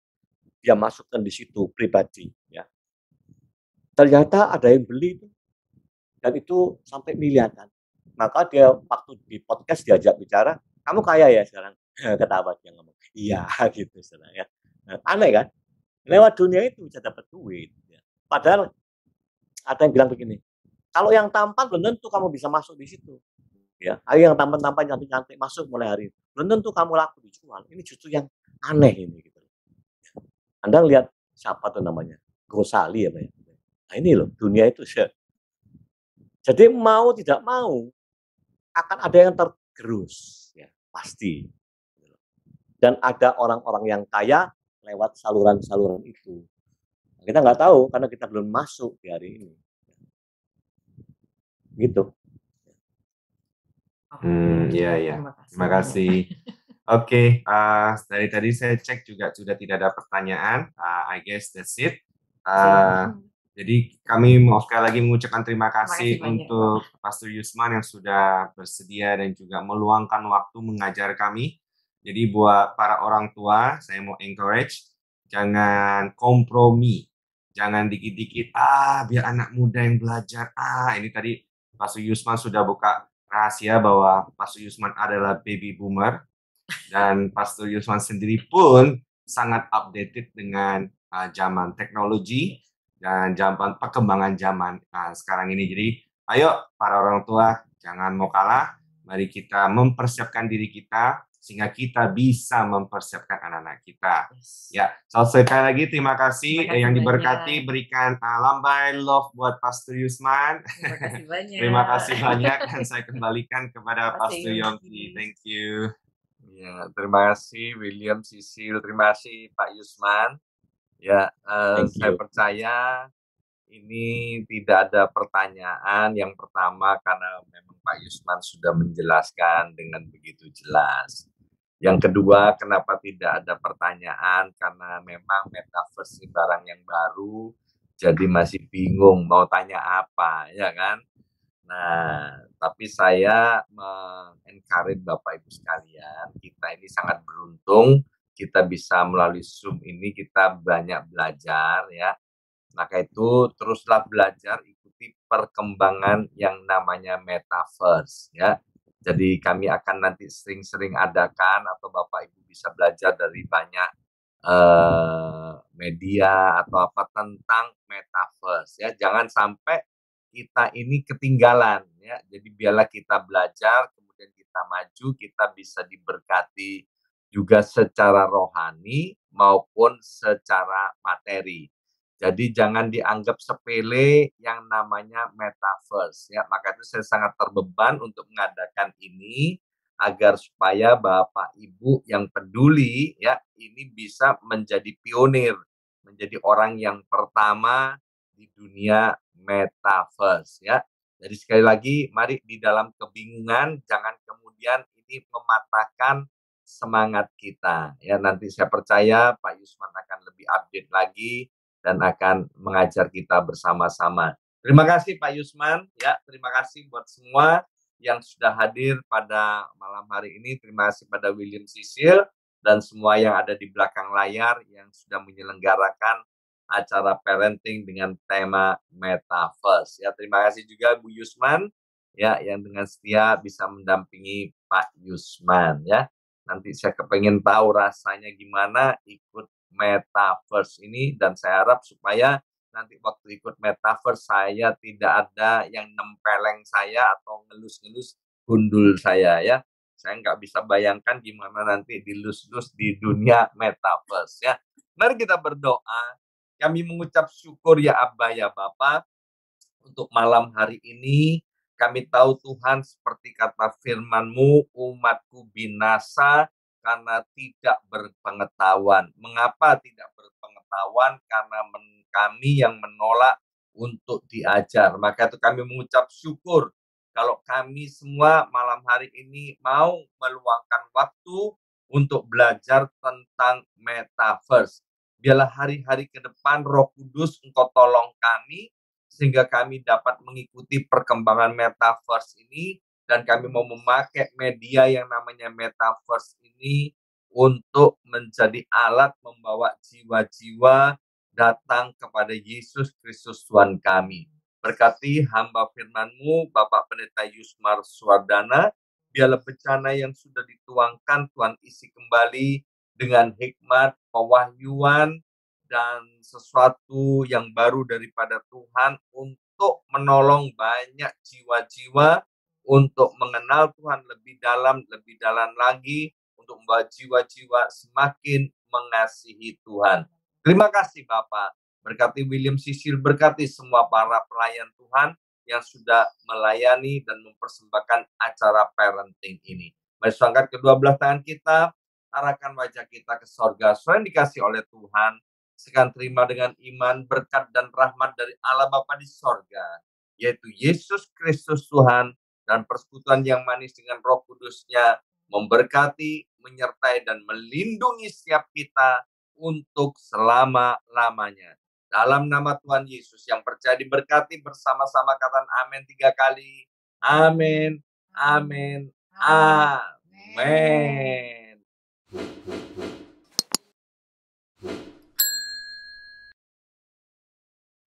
Dia masukkan di situ pribadi, ya. Ternyata ada yang beli itu, dan itu sampai miliaran. Maka dia waktu di podcast diajak bicara, kamu kaya ya sekarang? Ketawa dia ngomong, iya gitu sekarang ya. Aneh kan? Lewat dunia itu bisa dapat duit. Ya. Padahal ada yang bilang begini, kalau yang tampan belum tentu kamu bisa masuk di situ. Ya, ayo yang tampan-tampan cantik-cantik masuk mulai hari ini. Belum tentu kamu laku dijual. Ini justru yang aneh ini gitu. Anda lihat siapa tuh namanya? Gosali ya, Pak. Nah, ini loh, dunia itu. Jadi mau tidak mau akan ada yang tergerus, ya, pasti. Dan ada orang-orang yang kaya lewat saluran-saluran itu. Kita nggak tahu karena kita belum masuk di hari ini. Gitu. Iya. Terima kasih. Oke, dari tadi saya cek juga sudah tidak ada pertanyaan. I guess that's it. Jadi kami mau sekali lagi mengucapkan terima kasih untuk Pastor Yusman yang sudah bersedia dan juga meluangkan waktu mengajar kami. Jadi buat para orang tua, saya mau encourage, jangan kompromi. Jangan dikit-dikit, biar anak muda yang belajar. Ini tadi Pastor Yusman sudah buka rahasia bahwa Pastor Yusman adalah baby boomer. Dan Pastor Yusman sendiri pun sangat updated dengan zaman teknologi dan zaman perkembangan zaman sekarang ini. Jadi ayo para orang tua jangan mau kalah, mari kita mempersiapkan diri kita sehingga kita bisa mempersiapkan anak-anak kita. Ya, sekali lagi terima kasih yang diberkati, berikan lambai love buat Pastor Yusman. Terima kasih banyak. Terima kasih banyak dan saya kembalikan kepada Pastor Yongki. Thank you. Ya, terima kasih William, Sisil, terima kasih Pak Yusman. Ya, saya percaya ini tidak ada pertanyaan. Yang pertama karena memang Pak Yusman sudah menjelaskan dengan begitu jelas. Yang kedua, kenapa tidak ada pertanyaan? Karena memang metaverse ini barang yang baru, jadi masih bingung mau tanya apa, ya kan? Nah, tapi saya encourage Bapak Ibu sekalian, kita ini sangat beruntung, kita bisa melalui Zoom ini kita banyak belajar ya. Maka itu teruslah belajar, ikuti perkembangan yang namanya metaverse ya. Jadi kami akan nanti sering-sering adakan atau Bapak Ibu bisa belajar dari banyak media atau apa tentang metaverse ya. Jangan sampai kita ini ketinggalan ya. Jadi biarlah kita belajar, kemudian kita maju, kita bisa diberkati juga secara rohani maupun secara materi. Jadi jangan dianggap sepele yang namanya metaverse ya. Maka itu saya sangat terbeban untuk mengadakan ini agar supaya Bapak Ibu yang peduli ya ini bisa menjadi pionir, menjadi orang yang pertama di dunia metaverse ya. Jadi sekali lagi mari di dalam kebingungan jangan kemudian ini mematahkan semangat kita ya. Nanti saya percaya Pak Yusman akan lebih update lagi dan akan mengajar kita bersama-sama. Terima kasih Pak Yusman ya, terima kasih buat semua yang sudah hadir pada malam hari ini. Terima kasih pada William Sisil dan semua yang ada di belakang layar yang sudah menyelenggarakan acara parenting dengan tema metaverse. Ya, terima kasih juga Bu Yusman ya yang dengan setia bisa mendampingi Pak Yusman ya. Nanti saya kepengen tahu rasanya gimana ikut metaverse ini dan saya harap supaya nanti waktu ikut metaverse saya tidak ada yang nempeleng saya atau ngelus-ngelus gundul saya ya. Saya nggak bisa bayangkan gimana nanti dilus-lus di dunia metaverse ya. Mari kita berdoa. Kami mengucap syukur ya Abba ya Bapa untuk malam hari ini. Kami tahu Tuhan seperti kata firman-Mu, umatku binasa karena tidak berpengetahuan. Mengapa tidak berpengetahuan? Karena kami yang menolak untuk diajar. Maka itu kami mengucap syukur kalau kami semua malam hari ini mau meluangkan waktu untuk belajar tentang metaverse. Biarlah hari-hari ke depan Roh Kudus Engkau tolong kami sehingga kami dapat mengikuti perkembangan metaverse ini dan kami mau memakai media yang namanya metaverse ini untuk menjadi alat membawa jiwa-jiwa datang kepada Yesus Kristus Tuhan kami. Berkati hamba firman-Mu, Bapak Pendeta Yusmar Suwardana, biarlah bencana yang sudah dituangkan Tuhan isi kembali dengan hikmat, pewahyuan, dan sesuatu yang baru daripada Tuhan untuk menolong banyak jiwa-jiwa untuk mengenal Tuhan lebih dalam lagi, untuk membawa jiwa-jiwa semakin mengasihi Tuhan. Terima kasih Bapak. Berkati William Sisil, berkati semua para pelayan Tuhan yang sudah melayani dan mempersembahkan acara parenting ini. Mari angkat kedua belah tangan kita, arahkan wajah kita ke sorga. Selain dikasih oleh Tuhan, sekarang terima dengan iman, berkat dan rahmat dari Allah Bapa di sorga, yaitu Yesus Kristus Tuhan dan persekutuan yang manis dengan Roh Kudus-Nya memberkati, menyertai dan melindungi setiap kita untuk selama-lamanya. Dalam nama Tuhan Yesus yang percaya diberkati bersama-sama katakan amin 3 kali. Amin, amin, amin.